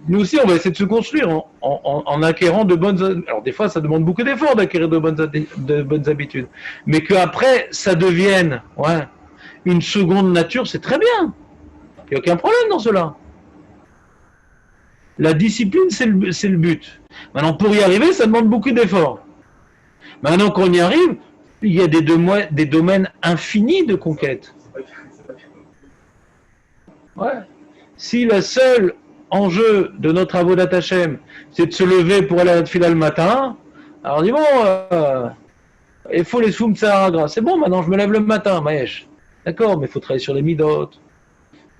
Nous aussi, on va essayer de se construire en acquérant de bonnes habitudes. Alors des fois, ça demande beaucoup d'efforts d'acquérir de bonnes habitudes. Mais qu'après, ça devienne une seconde nature, c'est très bien. Il n'y a aucun problème dans cela. La discipline, c'est le but. Maintenant, pour y arriver, ça demande beaucoup d'efforts. Maintenant qu'on y arrive, il y a des domaines infinis de conquête. Ouais. Si le seul enjeu de notre Avodat Hashem, c'est de se lever pour aller à la tefila le matin, alors on dit bon, il faut les soum Sahara. C'est bon, maintenant je me lève le matin, Maëch. D'accord, mais il faut travailler sur les midot.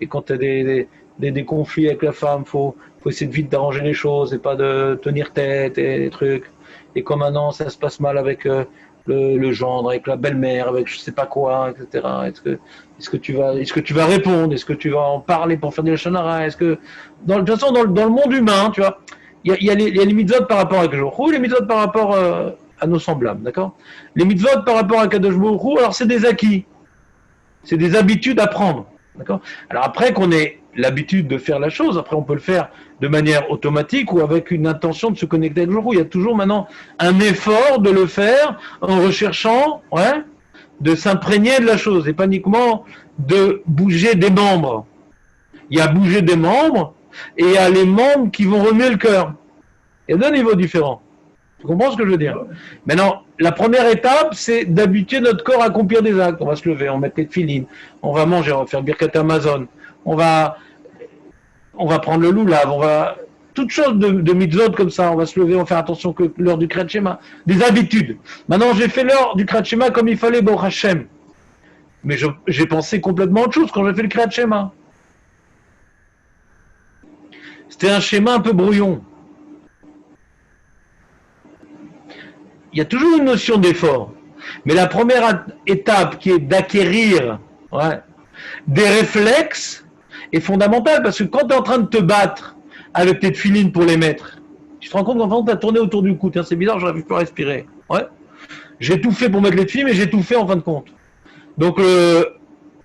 Et quand tu as des conflits avec la femme, faut essayer de vite d'arranger les choses et pas de tenir tête et des trucs. Et comme maintenant ça se passe mal avec le gendre, avec la belle-mère, avec je sais pas quoi, etc. Est-ce que tu vas répondre? Est-ce que tu vas en parler pour faire des chanara? Est-ce que de toute façon dans le monde humain, tu vois, il y a les mitzvot par rapport à Kadosh Baruch Hu, les mitzvot par rapport à nos semblables, d'accord? Les mitzvot par rapport à Kadosh Baruch Hu, alors c'est des acquis, c'est des habitudes à prendre. D'accord. Alors après qu'on ait l'habitude de faire la chose, après on peut le faire de manière automatique ou avec une intention de se connecter avec le jour. Il y a toujours maintenant un effort de le faire en recherchant de s'imprégner de la chose et pas uniquement de bouger des membres. Il y a bouger des membres et il y a les membres qui vont remuer le cœur. Il y a deux niveaux différents. Tu comprends ce que je veux dire? Maintenant, la première étape, c'est d'habituer notre corps à accomplir des actes. On va se lever, on va mettre les tefilines, on va manger, on va faire Birkat Amazon, on va prendre le loulav, on va... Toutes choses de mitzvot comme ça, on va se lever, on va faire attention que l'heure du Kriyat Shema. Des habitudes. Maintenant, j'ai fait l'heure du Kriyat Shema comme il fallait, Baruch Hashem. Mais j'ai pensé complètement autre chose quand j'ai fait le Kriyat Shema. C'était un schéma un peu brouillon. Il y a toujours une notion d'effort. Mais la première étape qui est d'acquérir des réflexes est fondamentale parce que quand tu es en train de te battre avec tes tefilines pour les mettre, tu te rends compte qu'en fait, tu as tourné autour du cou. Tiens, c'est bizarre, j'arrive plus à respirer. Ouais. J'ai tout fait pour mettre les tefilines, mais j'ai tout fait en fin de compte. Donc,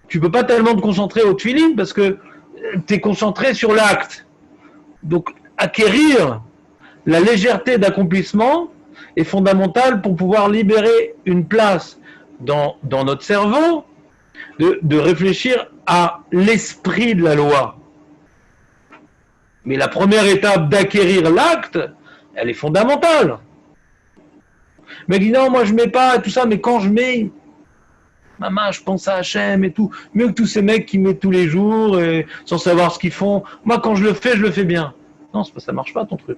tu peux pas tellement te concentrer au tefillin parce que tu es concentré sur l'acte. Donc, acquérir la légèreté d'accomplissement est fondamental pour pouvoir libérer une place dans notre cerveau de réfléchir à l'esprit de la loi. Mais la première étape d'acquérir l'acte, elle est fondamentale. Mais dis non, moi je mets pas tout ça, mais quand je mets, maman, je pense à Hachem et tout, mieux que tous ces mecs qui mettent tous les jours et sans savoir ce qu'ils font. Moi quand je le fais bien. Non, ça marche pas ton truc.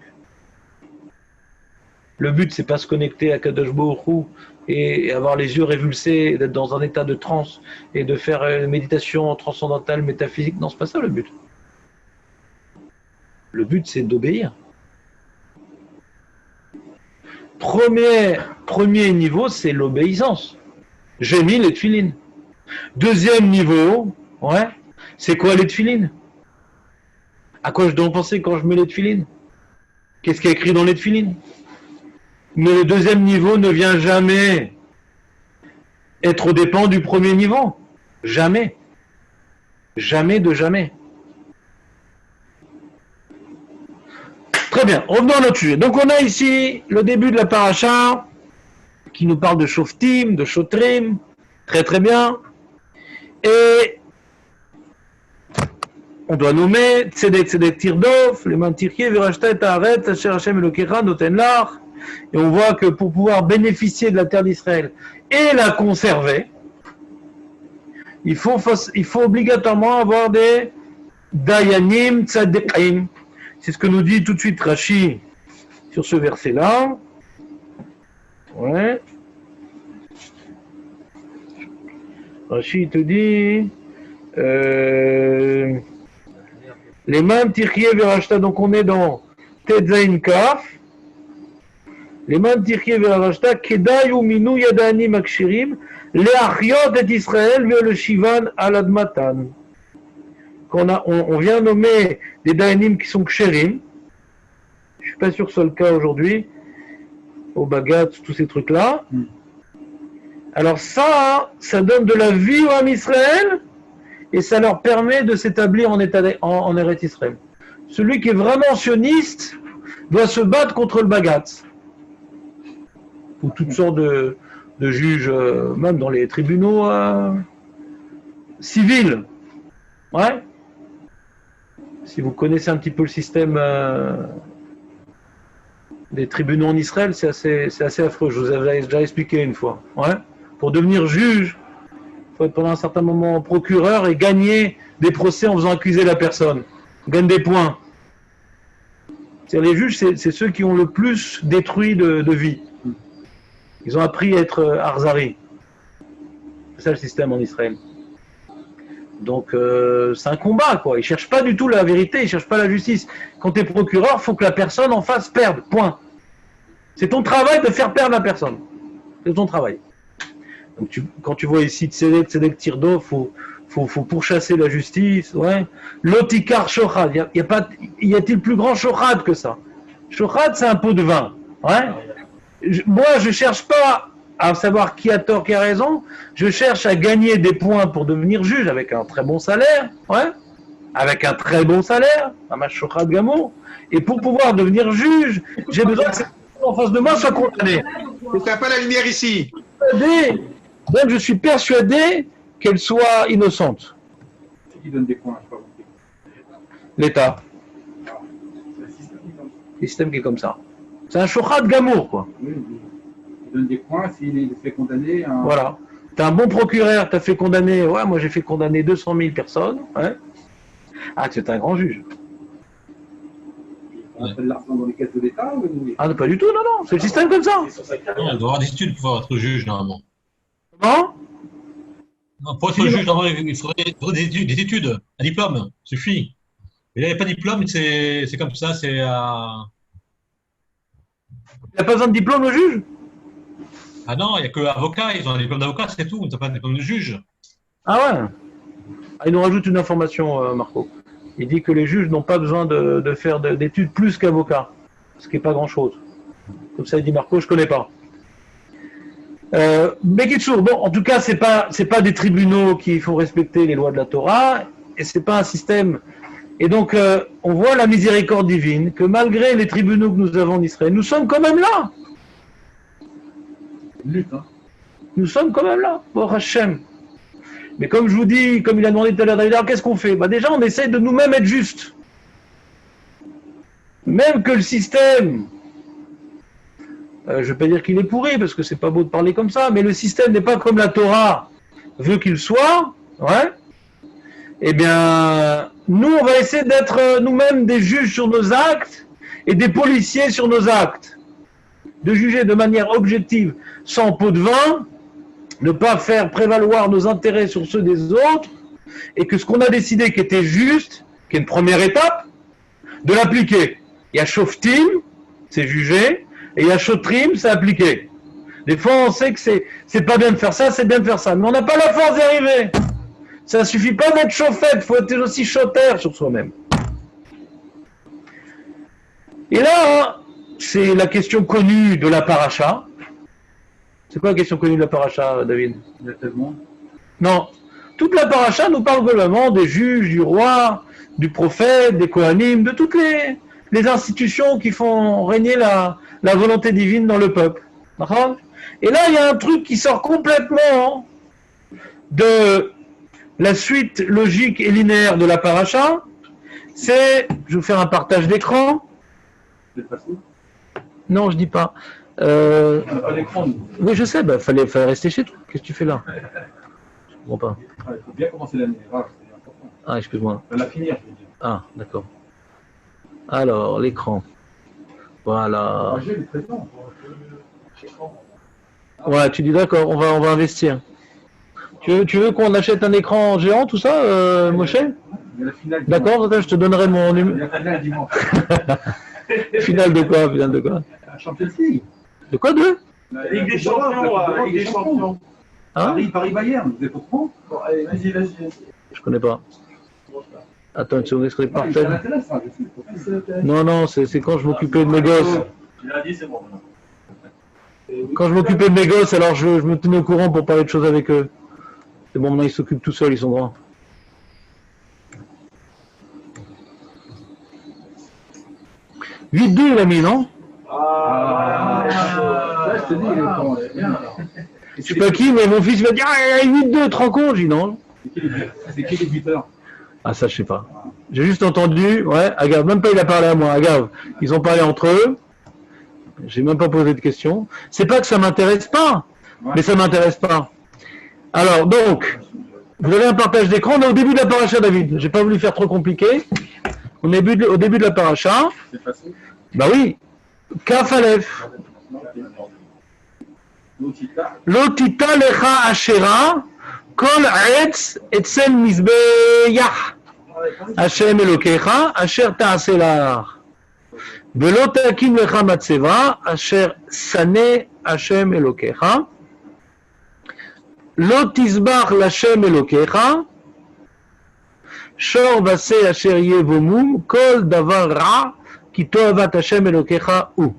Le but c'est pas se connecter à Kadosh Baruch Hu et avoir les yeux révulsés, d'être dans un état de transe et de faire une méditation transcendantale, métaphysique. Non, c'est pas ça le but. Le but, c'est d'obéir. Premier niveau, c'est l'obéissance. J'ai mis les tefilines. Deuxième niveau, c'est quoi les tefilines? À quoi je dois penser quand je mets les tefilines? Qu'est-ce qui est écrit dans les tefilines? Mais le deuxième niveau ne vient jamais être aux dépens du premier niveau. Jamais. Jamais de jamais. Très bien, revenons à notre sujet. Donc on a ici le début de la paracha qui nous parle de Shoftim, de Shotrim, très très bien. Et on doit nommer Tzedek Tirdof, les Mantirkié, Verashta et Haaretz, Asher Hashem Elokecha, Noten Lach. Et on voit que pour pouvoir bénéficier de la terre d'Israël et la conserver, il faut obligatoirement avoir des Dayanim Tzadekim. C'est ce que nous dit tout de suite Rashi sur ce verset-là. Ouais. Rashi te dit les mêmes Tirkié Verashta, donc on est dans Tetzain Kaf. Les mêmes Tirkié Verashta, Kedai ou Minou Yadani Makshirim, les Achiot et Israël vers le Shivan Aladmatan. On vient nommer des Dayanim qui sont kshérim. Je suis pas sûr que ce soit le cas aujourd'hui. Au Bagat, tous ces trucs-là. Alors ça donne de la vie au Ham Israël et ça leur permet de s'établir en Eretz Israël. Celui qui est vraiment sioniste doit se battre contre le Bagat. Ou toutes sortes de juges, même dans les tribunaux civils. Ouais. Si vous connaissez un petit peu le système des tribunaux en Israël, c'est assez affreux. Je vous avais déjà expliqué une fois. Ouais. Pour devenir juge, il faut être pendant un certain moment procureur et gagner des procès en faisant accuser la personne. On gagne des points. C'est-à-dire les juges, c'est ceux qui ont le plus détruit de vie. Ils ont appris à être arzari. C'est ça le système en Israël. Donc c'est un combat, quoi. Ils ne cherchent pas du tout la vérité, ils ne cherchent pas la justice. Quand tu es procureur, il faut que la personne en face perde, point. C'est ton travail de faire perdre la personne. C'est ton travail. Donc quand tu vois ici Tzedek Tirdo, faut pourchasser la justice. Ouais. L'otikar shochad, y a-t-il plus grand shochad que ça? Shochad, c'est un pot de vin. Ouais. Moi, je ne cherche pas à savoir qui a tort, qui a raison. Je cherche à gagner des points pour devenir juge avec un très bon salaire. Ouais. Avec un très bon salaire. Un shochad gamour. Et pour pouvoir devenir juge, j'ai besoin que cette personne en face de moi soit condamnée. Tu n'as pas la lumière ici. Donc je suis persuadé qu'elle soit innocente. Qui donne des points, je pas compris. L'État. C'est le système qui donne. Le système qui est comme ça. C'est un shochad gamour, quoi. Oui, il donne des points s'il est fait condamner. Voilà. T'es un bon procureur, t'as fait condamner. Ouais, moi j'ai fait condamner 200 000 personnes. Ouais. Ah, tu es un grand juge. On a fait de l'argent dans les caisses de l'État ou... Ah, non, pas du tout, non, non. C'est le système comme ça. Non, On doit avoir des études pour pouvoir être juge, normalement. Comment? Non, pour être juge, normalement, il faudrait des études, un diplôme, suffit. Mais là, il n'y a pas de diplôme, c'est comme ça, c'est... Il n'a pas besoin de diplôme, le juge? Ah non, il n'y a que avocat, ils ont un diplôme d'avocat, c'est tout, ils n'ont pas un diplôme de juge. Ah ouais. Ah, il nous rajoute une information, Marco. Il dit que les juges n'ont pas besoin de faire d'études plus qu'avocats, ce qui n'est pas grand-chose. Comme ça, il dit Marco, je ne connais pas. Bekitsour, bon, en tout cas, c'est pas des tribunaux qui font respecter les lois de la Torah, et c'est pas un système. Et donc, on voit la miséricorde divine, que malgré les tribunaux que nous avons en Israël, nous sommes quand même là. Nous sommes quand même là, pour Hachem. Mais comme je vous dis, comme il a demandé tout à l'heure David, alors qu'est-ce qu'on fait? Déjà, on essaie de nous-mêmes être justes. Même que le système, je ne vais pas dire qu'il est pourri, parce que c'est pas beau de parler comme ça, mais le système n'est pas comme la Torah veut qu'il soit, ouais. Eh bien, nous, on va essayer d'être nous-mêmes des juges sur nos actes et des policiers sur nos actes. De juger de manière objective, sans pot de vin, ne pas faire prévaloir nos intérêts sur ceux des autres, et que ce qu'on a décidé qui était juste, qui est une première étape, de l'appliquer. Il y a Shoftim, c'est juger, et il y a Shotrim, c'est appliquer. Des fois, on sait que c'est pas bien de faire ça, c'est bien de faire ça, mais on n'a pas la force d'y arriver. Ça ne suffit pas d'être chauffette, il faut être aussi choter sur soi-même. Et là, c'est la question connue de la paracha. C'est quoi la question connue de la paracha, David? Non. Toute la paracha nous parle vraiment des juges, du roi, du prophète, des Kohanim, de toutes les institutions qui font régner la volonté divine dans le peuple. D'accord? Et là, il y a un truc qui sort complètement de la suite logique et linéaire de la paracha. C'est, je vais vous faire un partage d'écran. Non, je dis pas. Oui, je sais, fallait rester chez toi. Qu'est-ce que tu fais là? Je comprends pas. Il faut bien commencer l'année. C'est important. Ah, excuse-moi. La finir, je veux dire. Ah, d'accord. Alors, l'écran. Voilà. J'ai les présents. Ouais, tu dis d'accord, on va investir. Tu veux qu'on achète un écran géant, tout ça, Moshe? D'accord, attends, je te donnerai mon numéro. La finale dimanche. Finale de quoi? Finale de quoi? Champions League. De quoi, de? La Ligue des Champions. La Ligue des Champions. Hein? Paris-Bayern, vous êtes au courant? Bon, allez, vas-y. Je connais pas. Attends, tu me partage. Non, c'est quand je m'occupais de mes gosses. Tu l'as dit, c'est bon. Quand je m'occupais de mes gosses, alors je me tenais au courant pour parler de choses avec eux. C'est bon, maintenant ils s'occupent tout seuls, ils sont grands. Vite 2 il a mis, non? Je te dis, il est con, bien. Je sais pas qui, mais mon fils va dire ah, 8-2, tu te rends compte? Je dis non. C'est qui les buteurs? Ah, ça, je sais pas. J'ai juste entendu, ouais, Agave, même pas il a parlé à moi, Agave. Ils ont parlé entre eux. J'ai même pas posé de questions. C'est pas que ça m'intéresse pas, mais ça m'intéresse pas. Alors, donc, vous avez un partage d'écran, on est au début de la paracha, David. J'ai pas voulu faire trop compliqué. On est au début de la paracha. C'est facile. Bah oui. Kaf Aleph. Lotita lecha ashera kol etz etzel mizbeach Hashem elokecha asher ta'aseh la'ar velo takim lecha matzeva asher saneh Hashem elokecha lo tizbach l'Hashem elokecha shor vaseh asher yevomum kol davar ra ki toavat Hashem elokecha hu.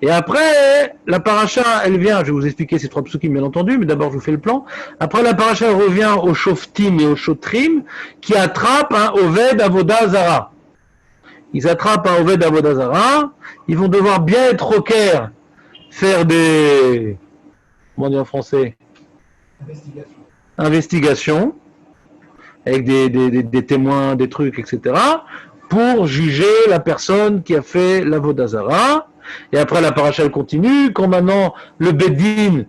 Et après, la paracha, elle vient, je vais vous expliquer ces 3 psukim bien entendu, mais d'abord je vous fais le plan. Après, la paracha elle revient au Shoftim et au Shotrim, qui attrapent un Oved Avodah Zara. Ils attrapent un Oved Avodah Zara, ils vont devoir bien être au Caire, faire des, comment on dit en français? Investigation, avec des témoins, des trucs, etc., pour juger la personne qui a fait l'Avodah Zara. Et après la paracha elle continue, quand maintenant le Beddin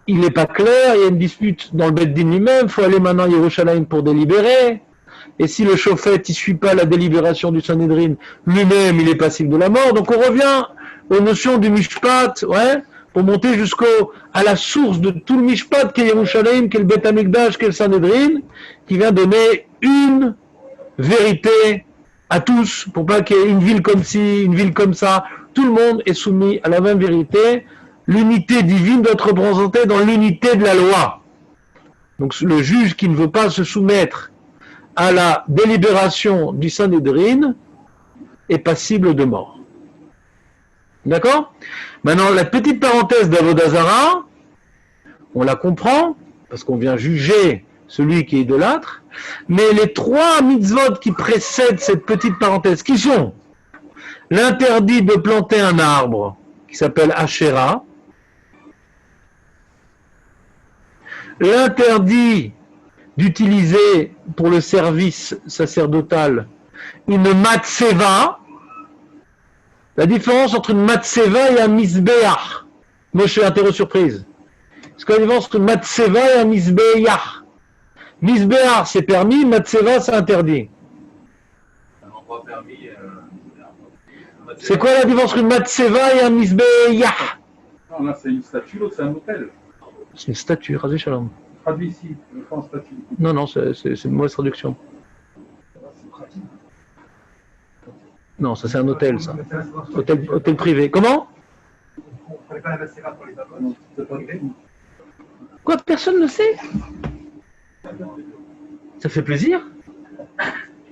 il n'est pas clair, il y a une dispute dans le Beddin lui-même, il faut aller maintenant à Yerushalayim pour délibérer, et si le Shofet il ne suit pas la délibération du Sanhedrin, lui-même il est passible de la mort, donc on revient aux notions du Mishpat, ouais, pour monter à la source de tout le Mishpat qui est Yerushalayim, qui est le Bet Hamikdash, qui est le Sanhedrin, qui vient donner une vérité à tous, pour pas qu'il y ait une ville comme ci, une ville comme ça. Tout le monde est soumis à la même vérité. L'unité divine doit être représentée dans l'unité de la loi. Donc le juge qui ne veut pas se soumettre à la délibération du Sanhedrin est passible de mort. D'accord? Maintenant, la petite parenthèse d'Avodah Zarah, on la comprend, parce qu'on vient juger celui qui est idolâtre, mais les 3 mitzvot qui précèdent cette petite parenthèse, qui sont l'interdit de planter un arbre, qui s'appelle Asherah, l'interdit d'utiliser pour le service sacerdotal une matseva. La différence entre une matseva et un misbeach. Moshe, interro surprise. C'est quoi la différence entre une matseva et un misbeach? Misbeach c'est permis, matseva c'est interdit. C'est quoi la différence entre une matseva et un misbeach? Non, là c'est une statue, l'autre c'est un hôtel. C'est une statue, Razé Shalom. Traduit ici, je prends statue. Non, non, c'est une mauvaise traduction. Non, ça c'est un hôtel, ça. Hôtel privé. Comment? Quoi, personne ne sait? Ça fait plaisir?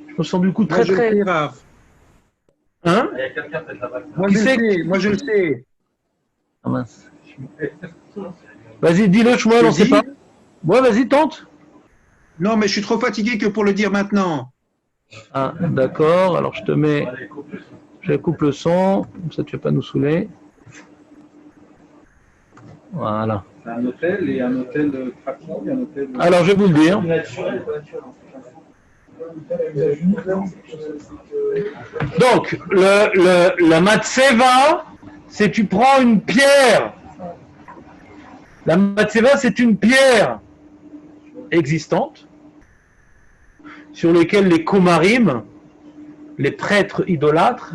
Je me sens du coup très très... Hein? Il y a quelqu'un peut-être là-bas. Moi je le sais. Ah mince. Vas-y, dis-le, moi, on ne sait pas. Ouais, vas-y, tente. Non, mais je suis trop fatigué que pour le dire maintenant. Ah, d'accord, alors je te mets... Je coupe le son, comme ça tu ne vas pas nous saouler. Voilà. C'est un hôtel et un hôtel pratique, un hôtel... Alors, je vais vous le dire. Donc, la matseva, c'est tu prends une pierre. La matseva, c'est une pierre existante sur laquelle les komarim, les prêtres idolâtres,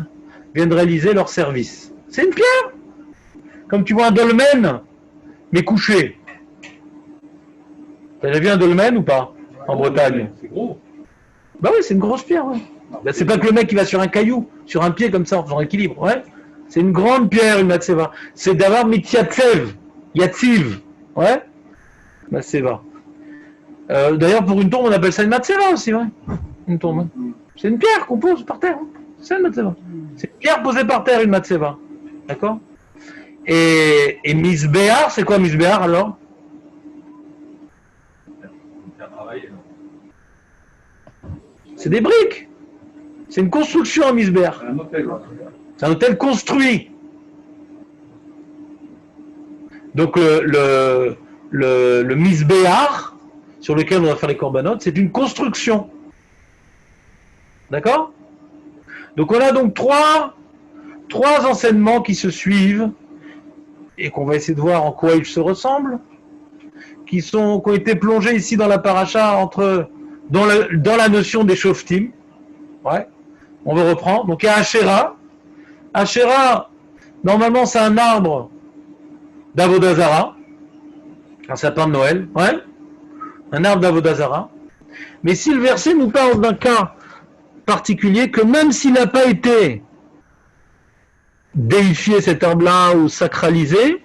viennent réaliser leur service. C'est une pierre. Comme tu vois un dolmen, mais couché. T'as déjà vu un dolmen ou pas? En Bretagne. C'est gros. Bah oui, c'est une grosse pierre. Ouais. Bah, c'est pas que le mec qui va sur un caillou, sur un pied comme ça, en faisant équilibre. Ouais. C'est une grande pierre, une matseva. C'est d'avoir mitziatsev, yatziv. Ouais. Matseva. D'ailleurs, pour une tombe, on appelle ça une matseva aussi. Ouais. Une tombe. Hein. C'est une pierre qu'on pose par terre. Hein. C'est une matseva. C'est une pierre posée par terre, une matseva. D'accord? Et misbéar, c'est quoi misbéar alors? C'est des briques. C'est une construction à misbéar. Un hôtel. C'est un hôtel construit. Donc le misbéar, sur lequel on va faire les corbanotes, c'est une construction. D'accord? Donc on a donc trois enseignements qui se suivent et qu'on va essayer de voir en quoi ils se ressemblent, qui ont été plongés ici dans la paracha dans la notion des shoftim. Ouais. On va reprendre. Donc il y a Asherah. Asherah, normalement c'est un arbre d'Avodah Zarah, un sapin de Noël. Ouais. Un arbre d'Avodah Zarah. Mais si le verset nous parle d'un cas particulier, que même s'il n'a pas été déifié cet arbre-là ou sacralisé,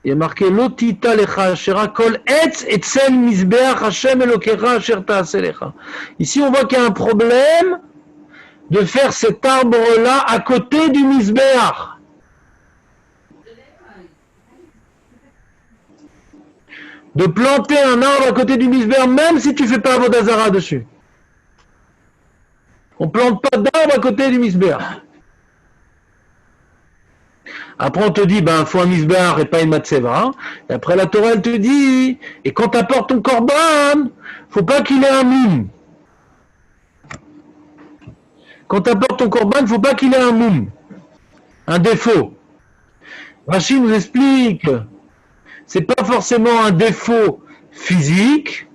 il est marqué Lotita lecha Asherah kol etz etzel mizbeach Hashem elokecha asher ta'aseh lecha. Ici, on voit qu'il y a un problème de faire cet arbre-là à côté du mizbeach. De planter un arbre à côté du mizbeach, même si tu ne fais pas Avodah Zarah dessus. On ne plante pas d'arbre à côté du mizbeach. Après, on te dit, il faut un misbar et pas une matseva. Et après, la Torah, elle te dit, et quand tu apportes ton korban, faut pas qu'il ait un moum. Quand tu apportes ton korban, faut pas qu'il ait un moum. Un défaut. Rashi nous explique, c'est pas forcément un défaut physique,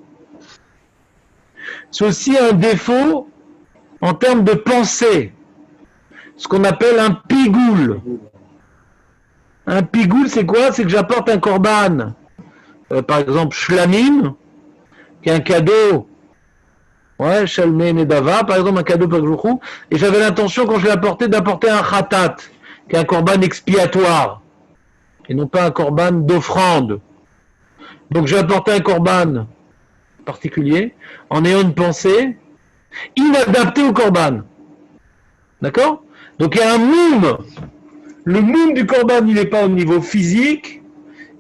c'est aussi un défaut en termes de pensée. Ce qu'on appelle un pigoul. Un pigoul, c'est quoi? C'est que j'apporte un korban, par exemple, shlamim, qui est un cadeau, ouais, shalmei nedava, par exemple, un cadeau pour Glouchou, et j'avais l'intention, quand je l'ai apporté, d'apporter un khatat, qui est un korban expiatoire, et non pas un korban d'offrande. Donc j'ai apporté un korban particulier, en ayant une pensée inadaptée au korban. D'accord? Donc il y a un moum. Le moum du korban, il n'est pas au niveau physique,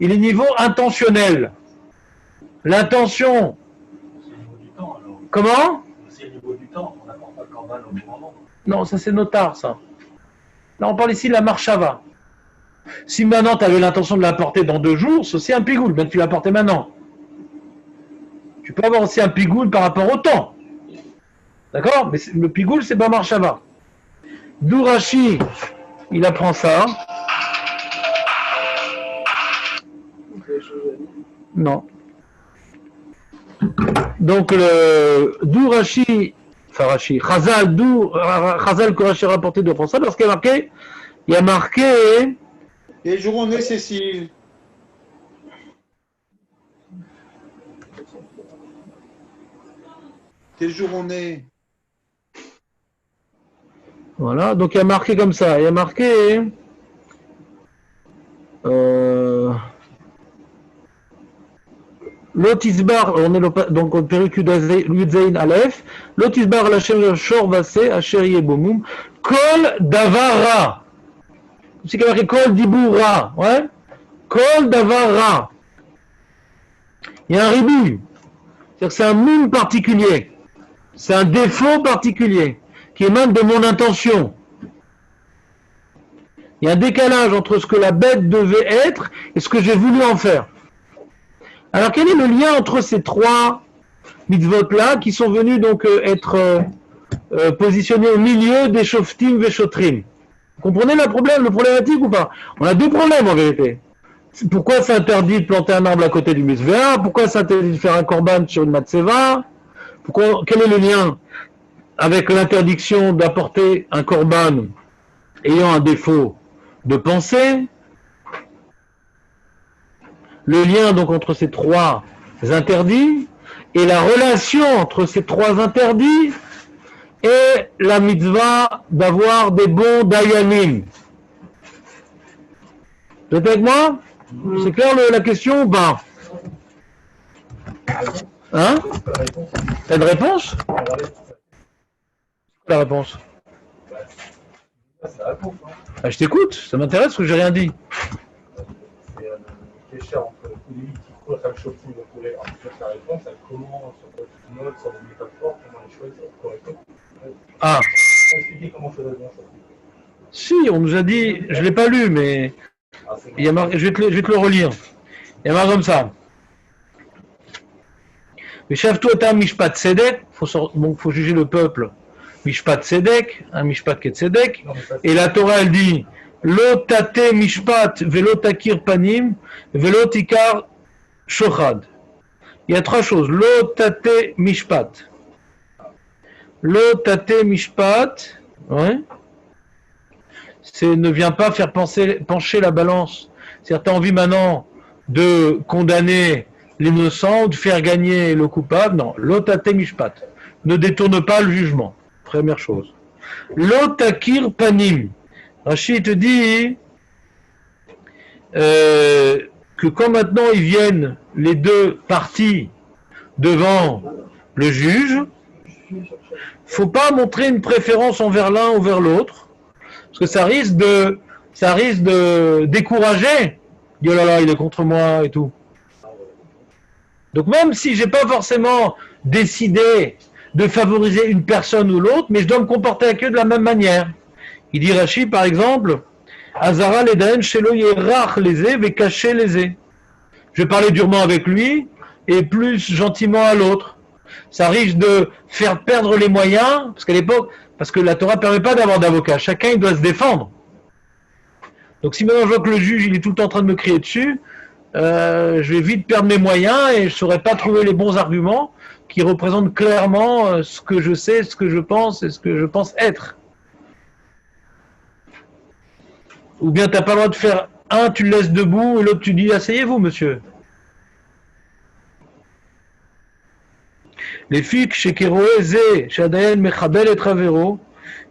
il est au niveau intentionnel. L'intention. C'est au niveau du temps, alors. Comment? C'est au niveau du temps, on n'apporte pas le corban au bon moment. Non, ça c'est notar, ça. Là, on parle ici de la marchava. Si maintenant tu avais l'intention de l'apporter dans 2 jours, c'est aussi un pigoule, même tu l'apportais maintenant. Tu peux avoir aussi un pigoule par rapport au temps. D'accord? Mais le pigoule, c'est pas marchava. D'où Rashi, il apprend ça. Non. Donc, d'où Rashi, enfin Rashi, Chazal, d'où Chazal que Rashi a rapporté de ça, parce qu'il y a marqué, Quel jour on est, Cécile? Quel jour on est? voilà, donc il y a marqué comme ça, il y a marqué, Lotisbar, on est donc au Perek Yudzaïn Aleph, Lotisbar Lachem Shor Vasé, Asher Yebomum, Kol Davara. C'est qu'il y a marqué Kol Diboura, ouais? Kol Davara. Il y a un ribouille. C'est-à-dire que c'est un moum particulier. C'est un défaut particulier qui émane de mon intention. Il y a un décalage entre ce que la bête devait être et ce que j'ai voulu en faire. Alors quel est le lien entre ces 3 mitzvot-là qui sont venus donc être positionnés au milieu des shoftim veshotrim? Vous comprenez le problématique ou pas? On a 2 problèmes en vérité. Pourquoi c'est interdit de planter un arbre à côté du mizbeach? Pourquoi c'est interdit de faire un korban sur une matzeva? Quel est le lien avec l'interdiction d'apporter un korban ayant un défaut de pensée? Le lien donc entre ces 3 interdits et la relation entre ces 3 interdits et la mitzvah d'avoir des bons dayanim. Vous êtes avec moi? C'est clair la question ou pas? Hein? T'as une réponse? La réponse? Ah, je t'écoute, ça m'intéresse parce que j'ai rien dit. C'est entre les mythiques, la shopping, la réponse, à comment, sur quel mode, sur des métaphores, comment les choisir correctement. Ah. Expliquer comment choisir bien ça. Si, on nous a dit, je ne l'ai pas lu, mais il y a marqué, je vais te le relire. Il y a marqué comme ça. Meshavtu etam mishpat tzedek, donc faut juger le peuple. Mishpat tzedek, un mishpat qui est tzedek. Et la Torah, elle dit, lo tate mishpat velo takir panim velo tikar shochad. Il y a 3 choses. Lo tate mishpat. Lo tate mishpat, ouais. C'est ne viens pas faire pencher la balance. C'est-à-dire, tu as envie maintenant de condamner l'innocent ou de faire gagner le coupable. Non, lotate mishpat. Ne détourne pas le jugement. Première chose. Lotakir panim. Rachid te dit que quand maintenant ils viennent les 2 parties devant le juge, faut pas montrer une préférence envers l'un ou vers l'autre. Parce que ça risque de décourager. Il dit, oh là là, il est contre moi et tout. Donc même si j'ai pas forcément décidé de favoriser une personne ou l'autre, mais je dois me comporter avec eux de la même manière. Il dit Rashi, par exemple, Azara ledaen shelo yerach lezé ve caché lezé. Je vais parler durement avec lui et plus gentiment à l'autre. Ça risque de faire perdre les moyens, parce qu'à l'époque, parce que la Torah ne permet pas d'avoir d'avocat. Chacun, il doit se défendre. Donc si maintenant je vois que le juge, il est tout le temps en train de me crier dessus, je vais vite perdre mes moyens et je ne saurais pas trouver les bons arguments qui représentent clairement ce que je sais, ce que je pense et ce que je pense être. Ou bien tu n'as pas le droit de faire un, tu le laisses debout, et l'autre tu dis asseyez-vous monsieur. Les filles chez Kéroézé, chez Adayen Mechabel et Travero,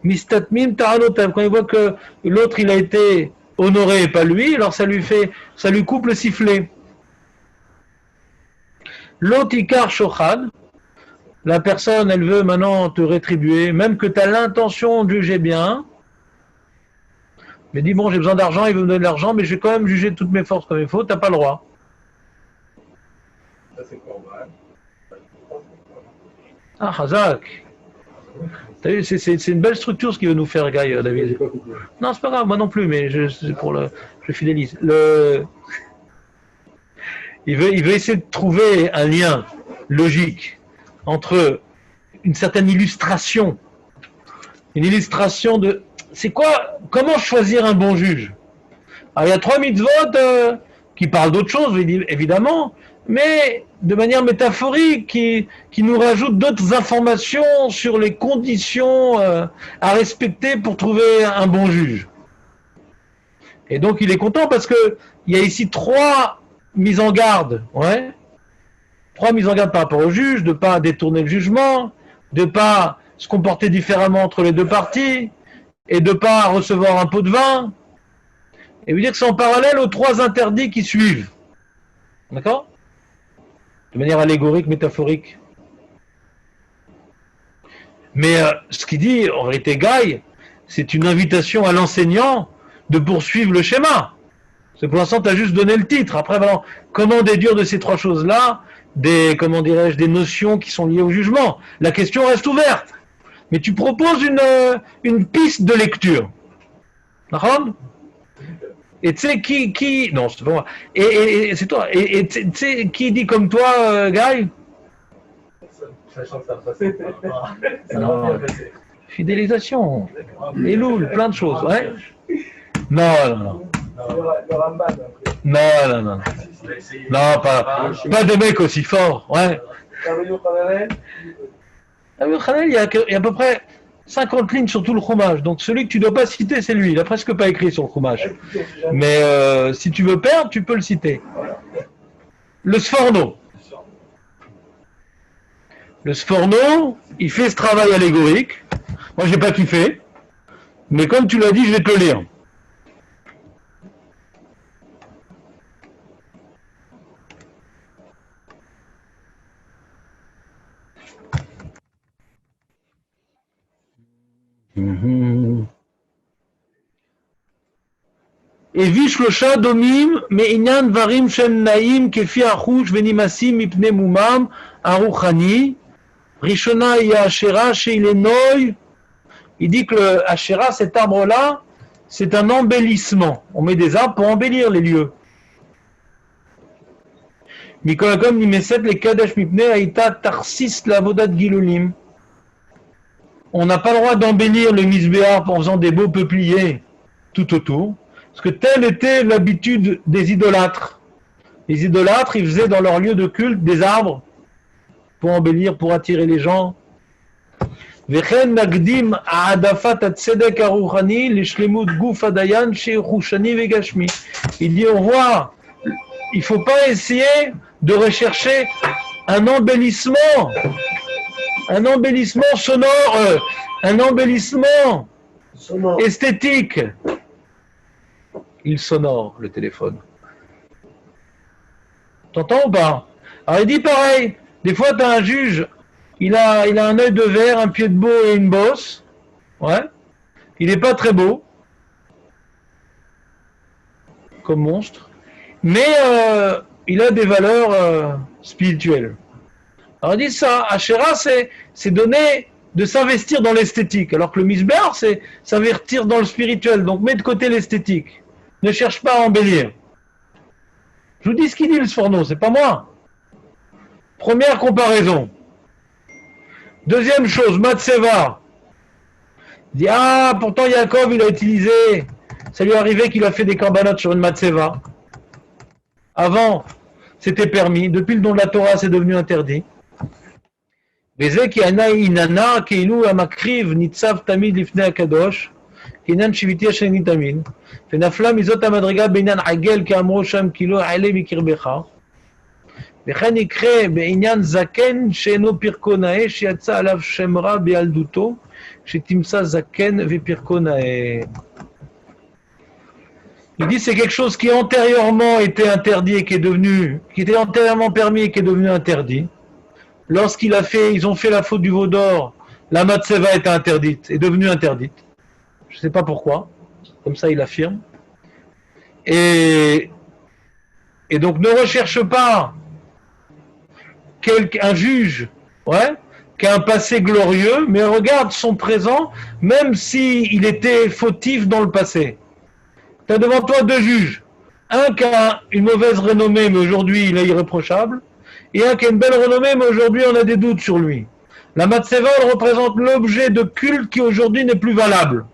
Mistatmim Taranotav, quand il voit que l'autre il a été honoré et pas lui, alors ça lui coupe le sifflet. L'otikar Shochad, la personne, elle veut maintenant te rétribuer, même que tu as l'intention de juger bien, mais dis bon, j'ai besoin d'argent, il veut me donner de l'argent, mais je vais quand même juger de toutes mes forces comme il faut, tu n'as pas le droit. Ça, c'est corban. Ah, Hazak. T'as vu, c'est une belle structure ce qu'il veut nous faire, Guy, David. Non, c'est pas grave, moi non plus, mais je fidélise. Il veut essayer de trouver un lien logique entre une certaine illustration. Une illustration de... C'est quoi? Comment choisir un bon juge? Alors, il y a 3 mitzvot qui parlent d'autre chose, évidemment, mais de manière métaphorique, qui nous rajoutent d'autres informations sur les conditions à respecter pour trouver un bon juge. Et donc, il est content parce que il y a ici 3 mises en garde, ouais. 3 mises en garde par rapport au juge, de ne pas détourner le jugement, de ne pas se comporter différemment entre les 2 parties, et de ne pas recevoir un pot de vin. Et veut dire que c'est en parallèle aux 3 interdits qui suivent. D'accord? De manière allégorique, métaphorique. Mais ce qu'il dit, en réalité, Guy, c'est une invitation à l'enseignant de poursuivre le schéma. C'est pour l'instant, tu as juste donné le titre. Après, voilà, comment déduire de ces 3 choses-là des notions qui sont liées au jugement? La question reste ouverte. Mais tu proposes une piste de lecture. D'accord? Et tu sais qui... Non, c'est pas moi. Et c'est toi. Et tu sais qui dit comme toi, Guy? Sachant que ça passait. Ça Non. va bien passer. Fidélisation. Et Loul, plein de choses. Ouais? Non. Le Ramban, après. Non. On va essayer. Non, pas de mec aussi fort. Ouais. Il y a à peu près 50 lignes sur tout le Chumash. Donc celui que tu ne dois pas citer, c'est lui. Il n'a presque pas écrit sur le Chumash. Mais si tu veux perdre, tu peux le citer. Le Sforno. Le Sforno, il fait ce travail allégorique. Moi, j'ai pas kiffé. Mais comme tu l'as dit, je vais te le lire. הביא 3 דומים מעניין דברים שהם נעים כפי החוש ונמאסים מפני מומם הרוחני. ראשונה היא האשרה שהיא לנוי. Il dit que le Asherah, cet arbre-là, c'est un embellissement. On met des arbres pour embellir les lieux. Mikolakom nimeset le kadesh mipne haïta tarsis lavodat gilulim. On n'a pas le droit d'embellir le misbéar en faisant des beaux peupliers tout autour. Parce que telle était l'habitude des idolâtres. Les idolâtres, ils faisaient dans leur lieu de culte des arbres pour embellir, pour attirer les gens. Il dit on voit, il ne faut pas essayer de rechercher un embellissement sonore, un embellissement esthétique. Il sonore le téléphone. T'entends ou pas? Alors il dit pareil, des fois tu as un juge, il a un œil de verre, un pied de beau et une bosse. Ouais. Il n'est pas très beau. Comme monstre. Mais il a des valeurs spirituelles. Alors il dit ça, Asherah c'est donner de s'investir dans l'esthétique, alors que le misbéar c'est s'investir dans le spirituel. Donc mets de côté l'esthétique. Ne cherche pas à embellir. Je vous dis ce qu'il dit le Sforno, c'est pas moi. Première comparaison. Deuxième chose, Matseva. Il dit, pourtant Yaakov, il a utilisé, ça lui est arrivé qu'il a fait des corbanotes sur une Matseva. Avant, c'était permis. Depuis le don de la Torah, c'est devenu interdit. וזה כי עיננה כאילו המקריב ניצב תמיד לפני הקדוש, כעניין שביתי אשר איני תמיד, ונפלה מזאת המדרגה בעניין עגל כאמרו שם כאילו עלה בקרבך, וכן יקרה בעניין זקן שאינו פרקו נאה, שיצא עליו שם רע בילדותו, שתמצא זקן ופרקו נאה. Il dit c'est quelque chose qui antérieurement était interdit et qui est devenu, qui était antérieurement permis et qui est devenu interdit. ils ont fait la faute du veau d'or, la matseva était interdite, est devenue interdite. Je ne sais pas pourquoi, comme ça il affirme. Et donc ne recherche pas un juge, qui a un passé glorieux, mais regarde son présent, même s'il était fautif dans le passé. Tu as devant toi deux juges. Un qui a une mauvaise renommée, mais aujourd'hui il est irréprochable, et un qui a une belle renommée, mais aujourd'hui on a des doutes sur lui. La matseva, elle représente l'objet de culte qui aujourd'hui n'est plus valable.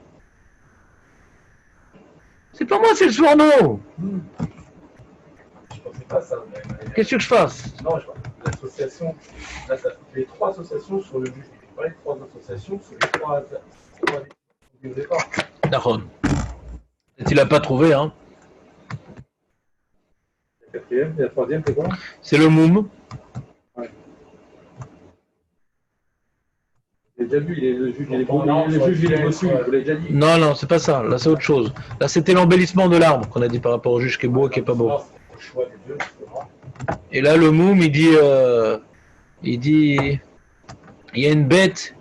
C'est pas moi, c'est le Sforno. Je pensais pas ça. Qu'est-ce que je fasse? Non, je pense que l'association, là, ça fait les trois associations sur le juge. Pas les trois associations sur les trois au départ. D'accord. Il n'a pas trouvé, hein. La quatrième et la troisième, c'est quoi? C'est le moum. J'ai déjà vu, le juge, il est beau, le juge, il est bossu, je vous l'ai déjà dit. Non, non, c'est pas ça. Là, c'est autre chose. Là, c'était l'embellissement de l'arbre qu'on a dit par rapport au juge qui est beau et qui est pas beau. Et là, le moum, il dit, il y a une bête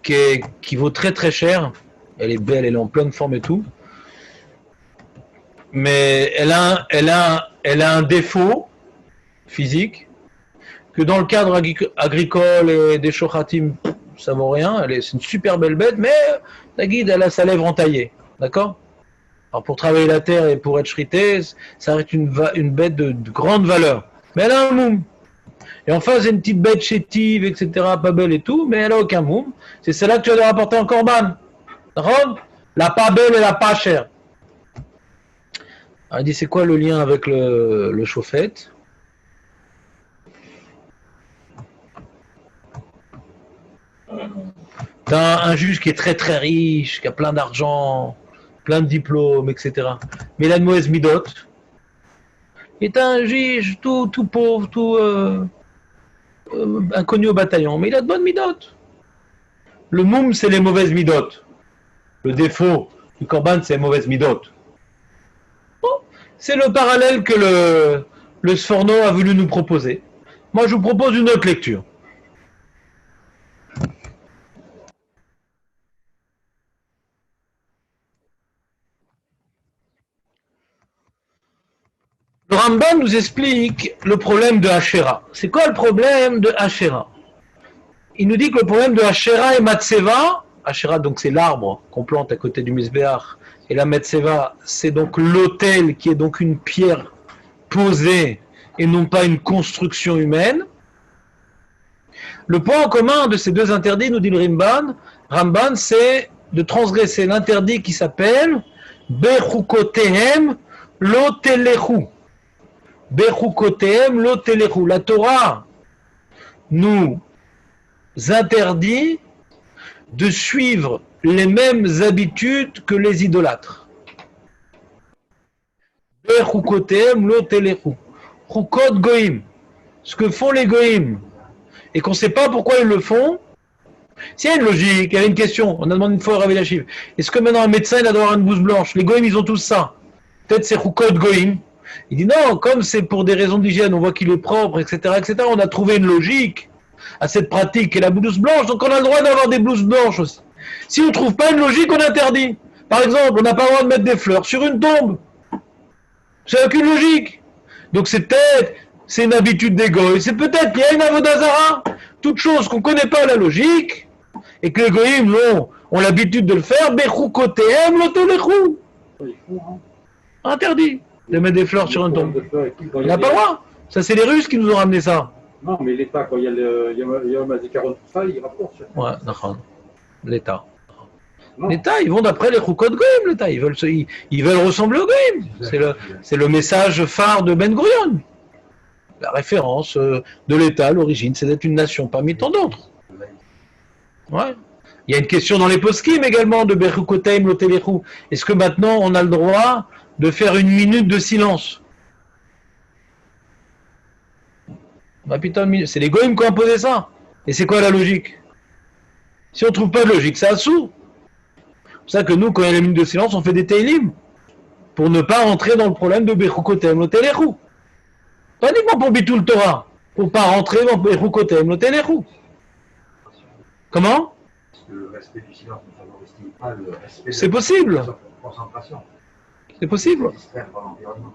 qui vaut très très cher. Elle est belle, elle est en pleine forme et tout. Mais elle a un défaut physique que dans le cadre agricole et des shochatim, ça vaut rien. C'est une super belle bête, mais la guide, elle a sa lèvre entaillée. D'accord? Alors pour travailler la terre et pour être shritée, ça reste une bête de grande valeur. Mais elle a un moum. Et enfin, c'est une petite bête chétive, etc., pas belle et tout, mais elle a aucun moum. C'est celle-là que tu vas rapporter en korban. D'accord? La pas belle et la pas chère. Alors, il dit, c'est quoi le lien avec le chauffette? T'as un juge qui est très très riche, qui a plein d'argent, plein de diplômes, etc. Mais il a une mauvaise midote. Et t'as un juge tout pauvre, tout inconnu au bataillon, mais il a de bonnes midotes. Le moum, c'est les mauvaises midotes. Le défaut du korban, c'est les mauvaises midotes. Bon, c'est le parallèle que le Sforno a voulu nous proposer. Moi, je vous propose une autre lecture. Le Ramban nous explique le problème de Asherah. C'est quoi le problème de Asherah? Il nous dit que le problème de Asherah et Matseva, Asherah donc c'est l'arbre qu'on plante à côté du Mizbeach, et la Matseva c'est donc l'autel qui est donc une pierre posée et non pas une construction humaine. Le point en commun de ces deux interdits, nous dit le Ramban, c'est de transgresser l'interdit qui s'appelle Bechukotehem lo telechu. Bechukotehem lo telechu. La Torah nous interdit de suivre les mêmes habitudes que les idolâtres. Bechukotehem lo telechu. Chukot goïm. Ce que font les goïm et qu'on ne sait pas pourquoi ils le font. S'il y a une logique, il y a une question, on a demandé une fois à Rav Eliashiv, est-ce que maintenant un médecin il a droit à une blouse blanche? Les goïm ils ont tous ça. Peut-être c'est Chukot goïm. Il dit non, comme c'est pour des raisons d'hygiène, on voit qu'il est propre, etc., on a trouvé une logique à cette pratique qui est la blouse blanche, donc on a le droit d'avoir des blouses blanches aussi. Si on ne trouve pas une logique, on interdit. Par exemple, on n'a pas le droit de mettre des fleurs sur une tombe. C'est aucune logique. Donc c'est une habitude d'égoïsme. C'est peut-être qu'il y a une avodazara. Toute chose qu'on ne connaît pas la logique, et que les goïms ont l'habitude de le faire, bechukotehem lo telechu. Interdit de mettre des fleurs sur une tombe. On n'a pas le droit. Ça, c'est les Russes qui nous ont ramené ça. Non, mais l'État, quand il y a le Yom HaZikaron, tout ça, il rapporte. Ouais, d'accord. L'État. L'État, ils vont d'après les Chukot Goïm, l'État. Ils veulent ressembler aux Goïm. C'est le message phare de Ben Gurion. La référence de l'État, l'origine, c'est d'être une nation parmi tant d'autres. Ouais. Il y a une question dans les poskim également de Bechukotehem lo telechu. Est-ce que maintenant on a le droit de faire une minute de silence? Bah putain, c'est les goïms qui ont imposé ça. Et c'est quoi la logique? Si on ne trouve pas de logique, c'est assou. C'est pour ça que nous, quand il y a la minute de silence, on fait des teilim. Pour ne pas rentrer dans le problème de Bechukotehem lo telechu. Pas uniquement pour Bitul Torah. Faut pas rentrer dans Bechukotem Lotelechu. Comment? Parce que le respect du silence ne favorise pas le respect C'est de possible. la concentration. C'est possible. Se distraire par l'environnement.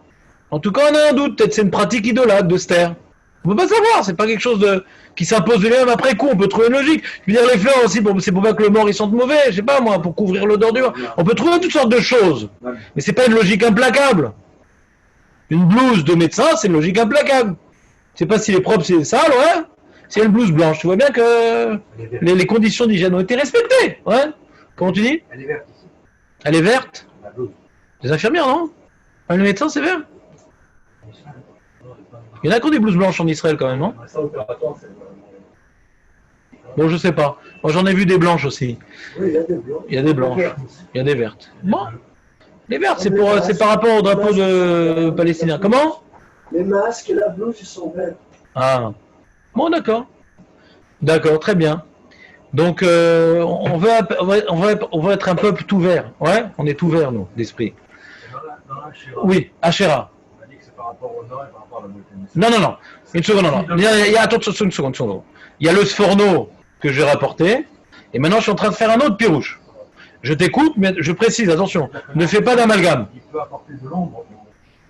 En tout cas, on a un doute. Peut-être c'est une pratique idolâtre de se taire. On peut pas savoir. C'est pas quelque chose qui s'impose de lui-même après coup. On peut trouver une logique. Je veux dire, les fleurs aussi, c'est pour pas que le mort il sente mauvais. Je sais pas moi, pour couvrir l'odeur du mort. On peut trouver toutes sortes de choses. Mais c'est pas une logique implacable. Une blouse de médecin, c'est une logique implacable. Je sais pas si les propres c'est sale, ouais. C'est une blouse blanche. Tu vois bien que les conditions d'hygiène ont été respectées, ouais. Comment tu dis? Elle est verte ici, Elle est verte. la blouse. Les infirmières, non? Le médecin, c'est vert. Il y en a qui ont des blouses blanches en Israël quand même, non? Ça, opératoire, c'est. Bon, je sais pas. Moi, j'en ai vu des blanches aussi. Oui, il y a des blancs. Il y a des blanches. Il y a des vertes. Bon. Les vertes, c'est par rapport au drapeau de palestinien. Comment? Les masques et la blouse, ils sont verts. Ah. Bon, d'accord. D'accord, très bien. Donc, on va être un peuple tout vert. Ouais, on est tout vert, nous, d'esprit. Dans la Shira, Oui, Asherah. on a dit que c'est par rapport au nord et par rapport à la beauté. Non. Une seconde, non. Attends, une seconde. Il y a le sforno que j'ai rapporté, et maintenant je suis en train de faire un autre pirouche. Je t'écoute, mais je précise, attention, ne fais pas d'amalgame. Il peut apporter de l'ombre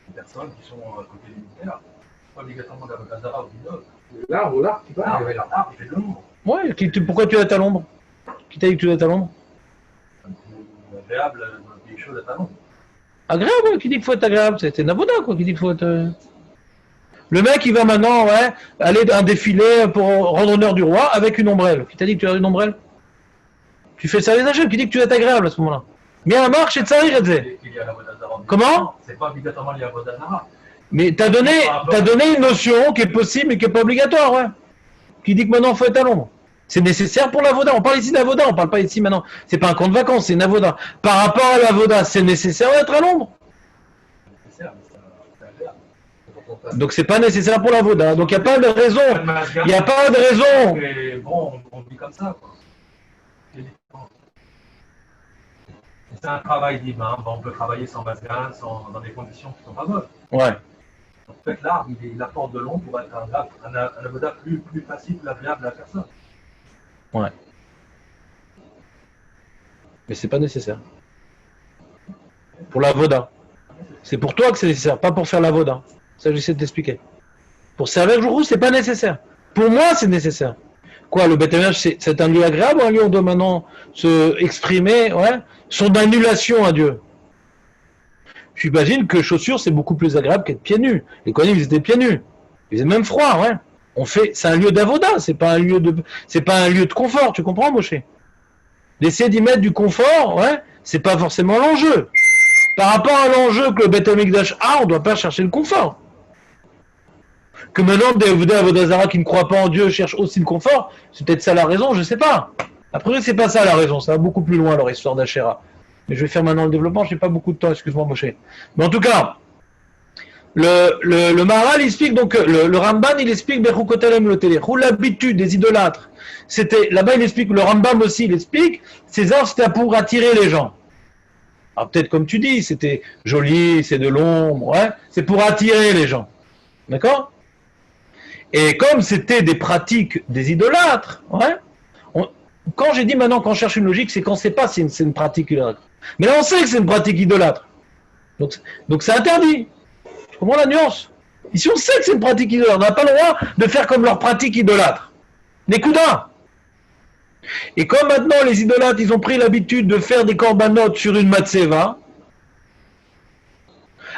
aux personnes qui sont à côté des militaires. Pas obligatoirement d'Avogadara ou d'Inov. L'arbre, tu vois, L'arbre, il fait de l'ombre. Ouais, pourquoi tu es à l'ombre? Qui t'a dit que tu es à l'ombre? C'est agréable dans le pays chaud d'être à l'ombre. Agréable, qui dit qu'il faut être agréable? C'est Navoda, quoi, qui dit qu'il faut être... Le mec, il va maintenant, ouais, aller à un défilé pour rendre honneur du roi avec une ombrelle. Qui t'a dit que tu as une ombrelle? Tu fais ça les Hachem, qui dit que tu es agréable à ce moment-là. Bien la marche et de salir, Comment? C'est pas obligatoirement lié à Vodazara. Mais t'as donné une notion qui est possible mais qui n'est pas obligatoire, ouais. Qui dit que maintenant il faut être à l'ombre. C'est nécessaire pour l'avoda. On parle ici d'avoda, on parle pas ici maintenant. C'est pas un camp de vacances, c'est une avoda. Par rapport à l'avoda, c'est nécessaire d'être à l'ombre. Donc c'est pas nécessaire pour l'avoda. Donc il n'y a pas de raison. Il n'y a pas de raison. Mais bon, on vit comme ça, quoi. C'est un travail divin. Bon, on peut travailler sans masgan, dans des conditions qui sont pas bonnes. Ouais. En fait, l'arbre, il apporte de l'ombre pour être un avoda plus facile, plus agréable à la personne. Ouais. Mais c'est pas nécessaire. Pour l'avoda. C'est pour toi que c'est nécessaire, pas pour faire l'avoda. Ça, j'essaie de t'expliquer. Pour servir le jour, c'est pas nécessaire. Pour moi, c'est nécessaire. Quoi, le Beth Amikdash, c'est un lieu agréable ou un lieu où on doit maintenant se exprimer, ouais, son annulation à Dieu? J'imagine que chaussures, c'est beaucoup plus agréable qu'être pieds nus. Les Kohanim, ils étaient pieds nus. Ils étaient même froids, ouais. C'est un lieu d'avoda, c'est pas un lieu de confort, tu comprends, Moshe? D'essayer d'y mettre du confort, ouais, c'est pas forcément l'enjeu. Par rapport à l'enjeu que le Beth Amikdash a, on ne doit pas chercher le confort. Que maintenant, des Avodazara qui ne croient pas en Dieu cherchent aussi le confort, c'est peut-être ça la raison, je ne sais pas. Après, c'est pas ça la raison, ça va beaucoup plus loin leur histoire d'Asherah. Mais je vais faire maintenant le développement, je n'ai pas beaucoup de temps, excuse-moi Moshe. Mais en tout cas, le Maharal il explique donc, le Ramban il explique Bechukotelem Lotelechu, l'habitude des idolâtres. C'était, là-bas il explique, le Rambam aussi il explique, ces arts c'était pour attirer les gens. Alors peut-être comme tu dis, c'était joli, c'est de l'ombre, ouais, c'est pour attirer les gens. D'accord? Et comme c'était des pratiques des idolâtres, ouais, quand j'ai dit maintenant qu'on cherche une logique, c'est qu'on ne sait pas si c'est une pratique idolâtre. Mais là on sait que c'est une pratique idolâtre. Donc c'est interdit. Tu comprends la nuance? Ici on sait que c'est une pratique idolâtre. On n'a pas le droit de faire comme leur pratique idolâtre. Des coups d'un. Et comme maintenant les idolâtres, ils ont pris l'habitude de faire des corbanotes sur une matseva,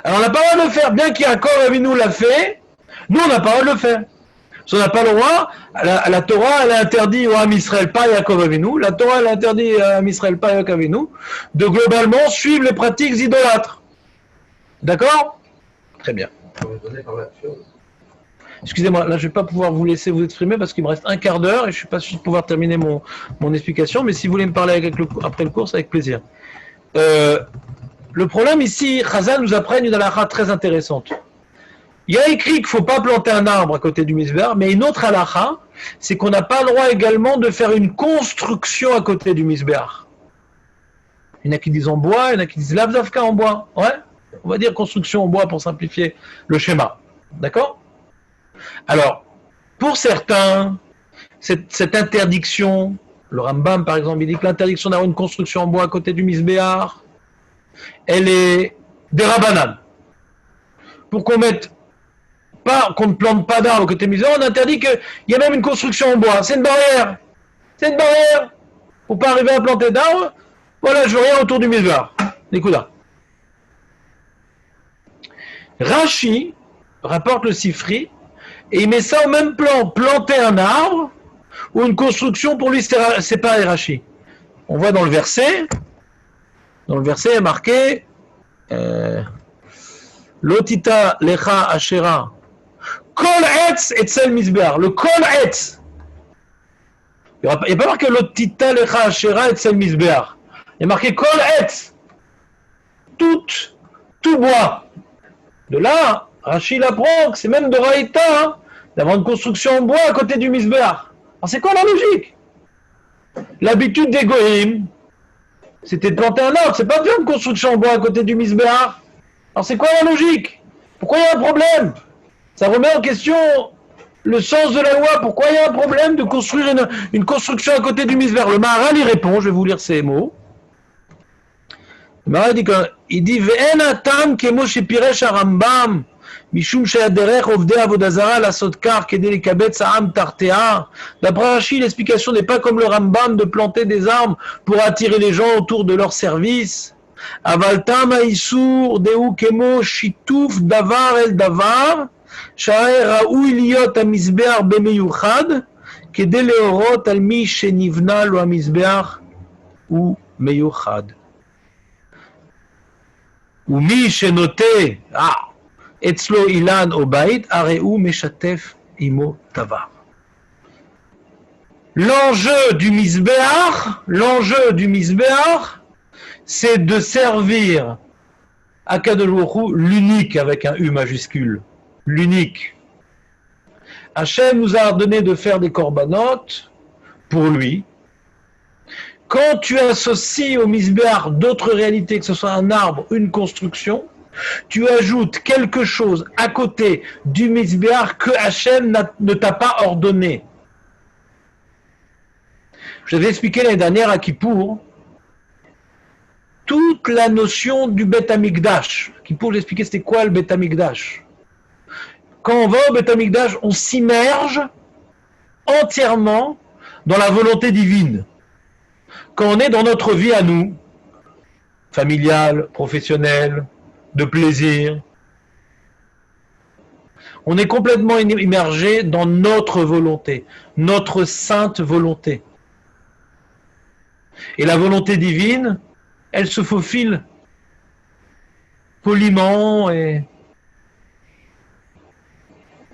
alors on n'a pas le droit de le faire, bien qu'Yaakov Avinu l'a fait, nous on n'a pas le droit de le faire. Si on n'a pas le droit, la Torah elle a interdit à Am Israël, pas Yaakov Avinu, la Torah elle a interdit à Am Israël, pas Yaakov Avinu, de globalement suivre les pratiques idolâtres. D'accord? Très bien. Excusez-moi, là je ne vais pas pouvoir vous laisser vous exprimer parce qu'il me reste un quart d'heure et je ne suis pas sûr de pouvoir terminer mon explication, mais si vous voulez me parler après le cours, c'est avec plaisir. Le problème ici, Chazal nous apprend une halakha très intéressante. Il y a écrit qu'il ne faut pas planter un arbre à côté du misbéach, mais une autre halakha, c'est qu'on n'a pas le droit également de faire une construction à côté du misbéach. Il y en a qui disent en bois, il y en a qui disent lavzavka en bois. Ouais, on va dire construction en bois pour simplifier le schéma. D'accord? Alors, Pour certains, cette interdiction, le Rambam par exemple, il dit que l'interdiction d'avoir une construction en bois à côté du Misbéar, elle est des Rabbanan. Pour qu'on ne plante pas d'arbres à côté du Misbéar, on interdit qu'il y a même une construction en bois. C'est une barrière. C'est une barrière. Pour pas arriver à planter d'arbres, voilà, je veux rien autour du Misbéar. Écoute-là. Rashi rapporte le Sifri et il met ça au même plan, planter un arbre ou une construction, pour lui c'est pas Rashi. On voit dans le verset il y a marqué Lotita lecha ashera kol etz etzel misbear. Le kol etz, il n'y a pas marqué Lotita lecha ashera etzel misbear. Il y a marqué kol etz, tout bois. De là, Rachid apprend que c'est même de Raïta hein, d'avoir une construction en bois à côté du Misbéar. Alors c'est quoi la logique? L'habitude des Goïm, c'était de planter un arbre, c'est pas de faire une construction en bois à côté du Misbéar. Alors c'est quoi la logique? Pourquoi il y a un problème? Ça remet en question le sens de la loi. Pourquoi il y a un problème de construire une construction à côté du Misbéar? Le Maharal y répond, je vais vous lire ces mots. Il dit Ve'en atam kemo shepiresh harambam mishum sheyaderech ovdei avodah zara lasot kar kedei lekabetz ha'am tartea. D'après Rashi, l'explication n'est pas comme le Rambam de planter des arbres pour attirer les gens autour de leur service. Aval tam ha'isur deu kemo shituf davar el davar sha'er raoui liot hamizbeach bemeyuchad kedei leorot al mi shenivna lo hamizbeach u meyuchad. Ou mi shenoté etzlo ilan obaït areu meshatef imo tavar. L'enjeu du misbéar, c'est de servir Akadosh Baruch Hu, l'unique avec un U majuscule, l'unique. Hachem nous a ordonné de faire des corbanotes pour lui. Quand tu associes au misbéar d'autres réalités, que ce soit un arbre, une construction, tu ajoutes quelque chose à côté du misbéar que Hachem ne t'a pas ordonné. Je vous avais expliqué l'année dernière à Kippour toute la notion du Beth Amikdash. Kippour, j'ai expliqué c'était quoi le Beth Amikdash. Quand on va au Beth Amikdash, on s'immerge entièrement dans la volonté divine. Quand on est dans notre vie à nous, familiale, professionnelle, de plaisir, on est complètement immergé dans notre volonté, notre sainte volonté. Et la volonté divine, elle se faufile poliment et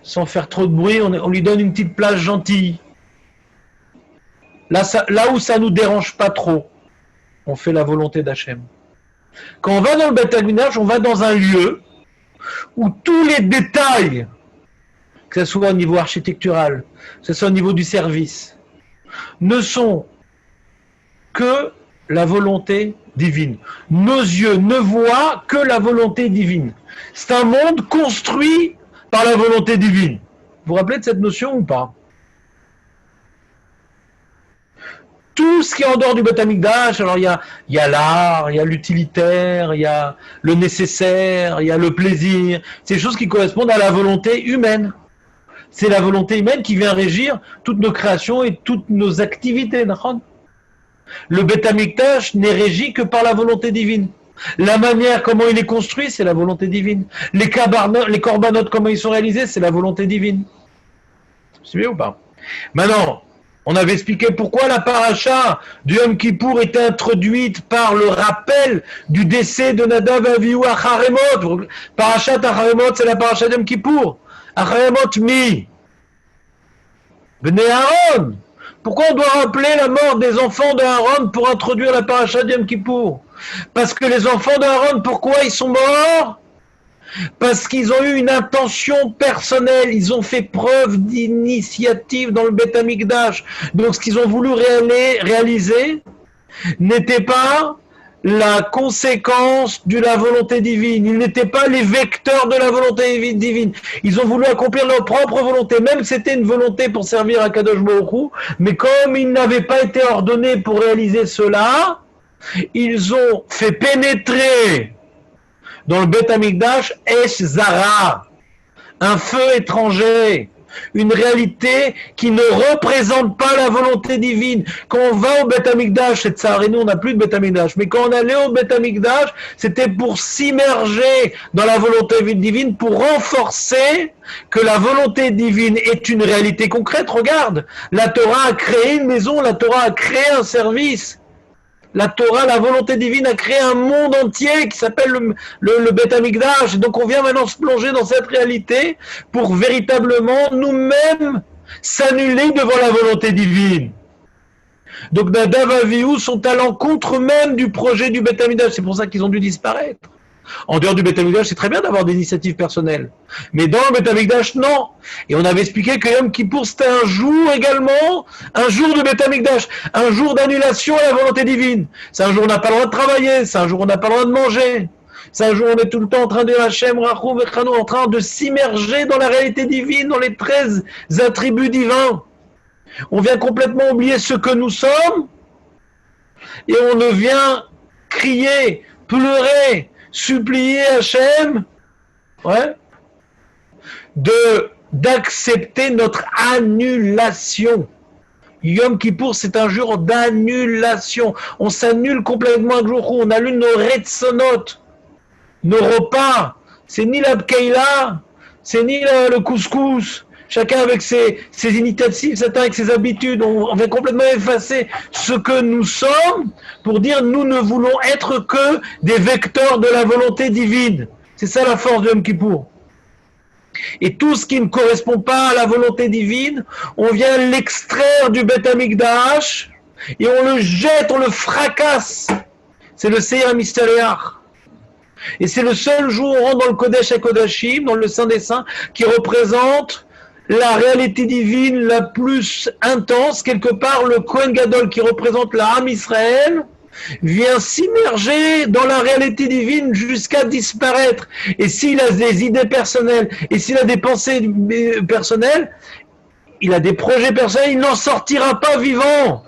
sans faire trop de bruit, on lui donne une petite place gentille. Là où ça ne nous dérange pas trop, on fait la volonté d'Hachem. Quand on va dans le Beth Amikdash, on va dans un lieu où tous les détails, que ce soit au niveau architectural, que ce soit au niveau du service, ne sont que la volonté divine. Nos yeux ne voient que la volonté divine. C'est un monde construit par la volonté divine. Vous vous rappelez de cette notion ou pas? Tout ce qui est en dehors du Beth Amikdash, alors il y a l'art, il y a l'utilitaire, il y a le nécessaire, il y a le plaisir, c'est des choses qui correspondent à la volonté humaine. C'est la volonté humaine qui vient régir toutes nos créations et toutes nos activités. Le Beth Amikdash n'est régi que par la volonté divine. La manière comment il est construit, c'est la volonté divine. Les corbanotes, comment ils sont réalisés, c'est la volonté divine. C'est bien ou pas? Maintenant, on avait expliqué pourquoi la paracha du Yom Kippour était introduite par le rappel du décès de Nadav et Avihu à Haremot. Parachat Haremot, c'est la paracha du Yom Kippour. Haremot mi Bnei Aaron. Pourquoi on doit rappeler la mort des enfants d'Aaron pour introduire la paracha du Yom Kippour? Parce que les enfants d'Aaron, pourquoi ils sont morts? Parce qu'ils ont eu une intention personnelle, ils ont fait preuve d'initiative dans le Beth Amikdash. Donc ce qu'ils ont voulu réaliser n'était pas la conséquence de la volonté divine. Ils n'étaient pas les vecteurs de la volonté divine. Ils ont voulu accomplir leur propre volonté, même si c'était une volonté pour servir à Kadosh Baruch Hu, mais comme ils n'avaient pas été ordonnés pour réaliser cela, ils ont fait pénétrer dans le Beth Amikdash Esh Zara, un feu étranger, une réalité qui ne représente pas la volonté divine. Quand on va au Beth Amikdash, c'est ça, et nous on n'a plus de Beth Amikdash, mais quand on allait au Beth Amikdash, c'était pour s'immerger dans la volonté divine, pour renforcer que la volonté divine est une réalité concrète. Regarde, la Torah a créé une maison, la Torah a créé un service. La Torah, la volonté divine a créé un monde entier qui s'appelle le Beth Amikdash. Donc on vient maintenant se plonger dans cette réalité pour véritablement nous-mêmes s'annuler devant la volonté divine. Donc Nadav et Avihu sont à l'encontre même du projet du Beth Amikdash. C'est pour ça qu'ils ont dû disparaître. En dehors du Beth Amikdash, c'est très bien d'avoir des initiatives personnelles. Mais dans le Beth Amikdash, non. Et on avait expliqué que Yom Kippour, c'était un jour également, un jour de Beth Amikdash, un jour d'annulation à la volonté divine. C'est un jour où on n'a pas le droit de travailler, c'est un jour où on n'a pas le droit de manger. C'est un jour où on est tout le temps en train de Hachem, Rachou, Vechano, en train de s'immerger dans la réalité divine, dans les 13 attributs divins. On vient complètement oublier ce que nous sommes et on ne vient crier, pleurer, supplier Hachem, d'accepter notre annulation. Yom Kippour, c'est un jour d'annulation. On s'annule complètement un jour où on annule nos retsonot, nos repas. C'est ni la bkeila, c'est ni le couscous. Chacun avec ses initiatives, chacun avec ses habitudes. On va complètement effacer ce que nous sommes pour dire nous ne voulons être que des vecteurs de la volonté divine. C'est ça la force de Yom Kippour. Et tout ce qui ne correspond pas à la volonté divine, on vient l'extraire du Beth Amikdash et on le jette, on le fracasse. C'est le Seir Mystérieur. Et c'est le seul jour où on rentre dans le Kodesh HaKodashim, dans le Saint des Saints, qui représente la réalité divine la plus intense. Quelque part, le Kohen Gadol, qui représente la Ham Israël, vient s'immerger dans la réalité divine jusqu'à disparaître. Et s'il a des idées personnelles, et s'il a des pensées personnelles, il a des projets personnels, il n'en sortira pas vivant.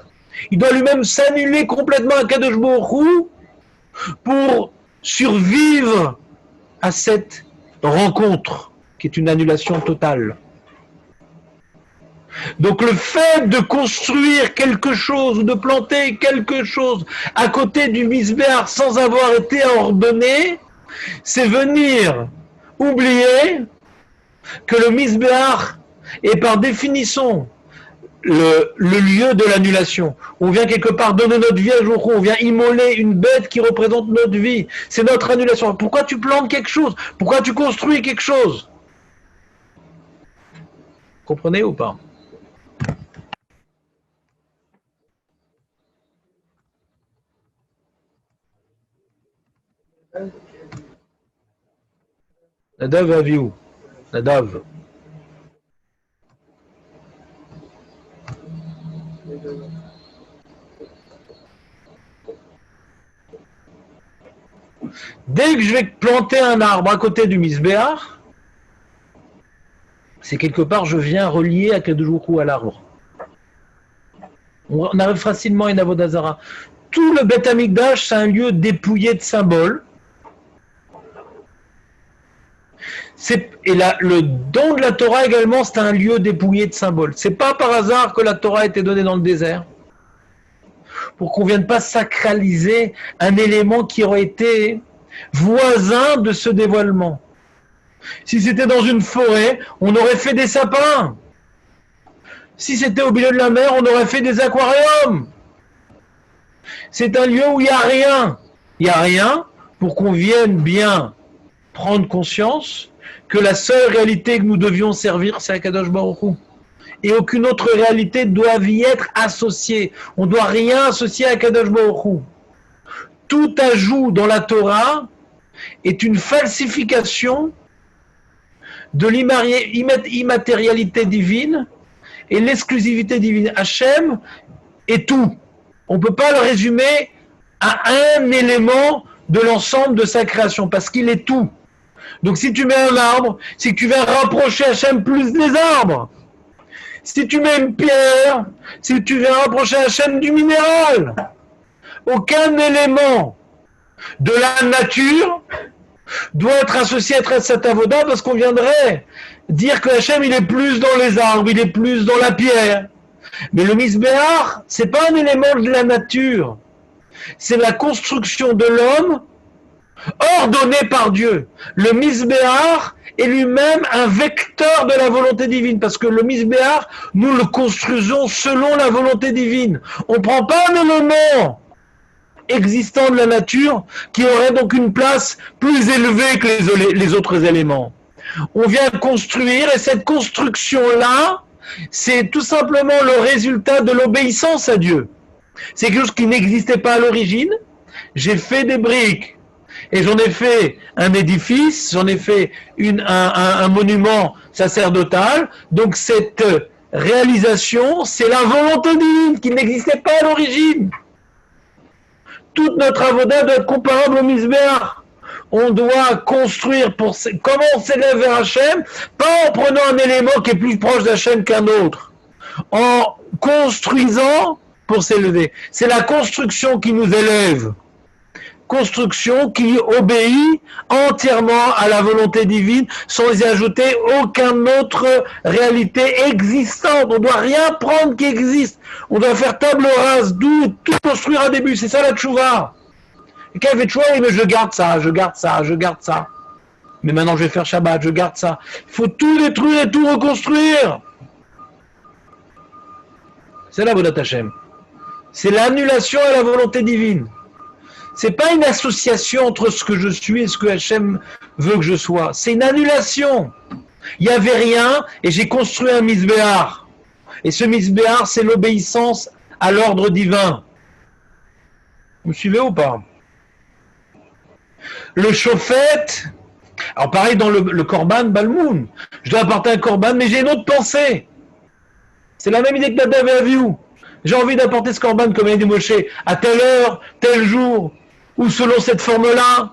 Il doit lui-même s'annuler complètement à Kadosh Baruch Hu pour survivre à cette rencontre, qui est une annulation totale. Donc le fait de construire quelque chose ou de planter quelque chose à côté du misbéar sans avoir été ordonné, c'est venir oublier que le misbéar est par définition le lieu de l'annulation. On vient quelque part donner notre vie à jour, on vient immoler une bête qui représente notre vie. C'est notre annulation. Pourquoi tu plantes quelque chose? Pourquoi tu construis quelque chose? Comprenez ou pas? Nadav Avihu. Nadav. Dès que je vais planter un arbre à côté du misbéar, c'est quelque part je viens relier à Kadosh Baruch Hu à l'arbre. On arrive facilement à une Avodazara. Tout le Beth Amikdash, c'est un lieu dépouillé de symboles. Et le don de la Torah également, c'est un lieu dépouillé de symboles. C'est pas par hasard que la Torah a été donnée dans le désert, pour qu'on ne vienne pas sacraliser un élément qui aurait été voisin de ce dévoilement. Si c'était dans une forêt, on aurait fait des sapins. Si c'était au milieu de la mer, on aurait fait des aquariums. C'est un lieu où il n'y a rien. Il n'y a rien pour qu'on vienne bien prendre conscience que la seule réalité que nous devions servir, c'est Akadosh Baruch Hu. Et aucune autre réalité doit y être associée. On ne doit rien associer à Akadosh Baruch Hu. Tout ajout dans la Torah est une falsification de l'immatérialité divine et l'exclusivité divine. Hachem est tout. On ne peut pas le résumer à un élément de l'ensemble de sa création, parce qu'il est tout. Donc si tu mets un arbre, c'est que tu vas rapprocher Hachem plus des arbres. Si tu mets une pierre, c'est que tu viens rapprocher Hachem du minéral. Aucun élément de la nature doit être associé à cette avoda, parce qu'on viendrait dire que Hachem il est plus dans les arbres, il est plus dans la pierre. Mais le misbéach, c'est pas un élément de la nature. C'est la construction de l'homme ordonné par Dieu. Le misbéach est lui-même un vecteur de la volonté divine, parce que le misbéach, nous le construisons selon la volonté divine. On ne prend pas un élément existant de la nature qui aurait donc une place plus élevée que les autres éléments. On vient construire, et cette construction-là, c'est tout simplement le résultat de l'obéissance à Dieu. C'est quelque chose qui n'existait pas à l'origine. J'ai fait des briques et j'en ai fait un édifice, j'en ai fait un monument sacerdotal. Donc cette réalisation, c'est la volonté divine qui n'existait pas à l'origine. Toute notre avoda doit être comparable au misbéach. On doit construire comment on s'élève vers Hachem, pas en prenant un élément qui est plus proche d'Hachem qu'un autre, en construisant pour s'élever. C'est la construction qui nous élève, construction qui obéit entièrement à la volonté divine, sans y ajouter aucune autre réalité existante. On ne doit rien prendre qui existe. On doit faire table rase, d'où tout construire à début. C'est ça la tchouva. Et quand il fait tchouva, mais je garde ça, je garde ça, je garde ça. Mais maintenant je vais faire Shabbat, je garde ça. Il faut tout détruire et tout reconstruire. C'est la Avodat Hashem. C'est l'annulation à la volonté divine. C'est pas une association entre ce que je suis et ce que Hachem veut que je sois. C'est une annulation. Il n'y avait rien et j'ai construit un misbéach. Et ce misbéach, c'est l'obéissance à l'ordre divin. Vous me suivez ou pas? Le shofet, alors pareil dans le korban balmoun. Je dois apporter un korban, mais j'ai une autre pensée. C'est la même idée que Nadav et Avihu. J'ai envie d'apporter ce korban comme a dit Moshe, à telle heure, tel jour, ou selon cette forme-là.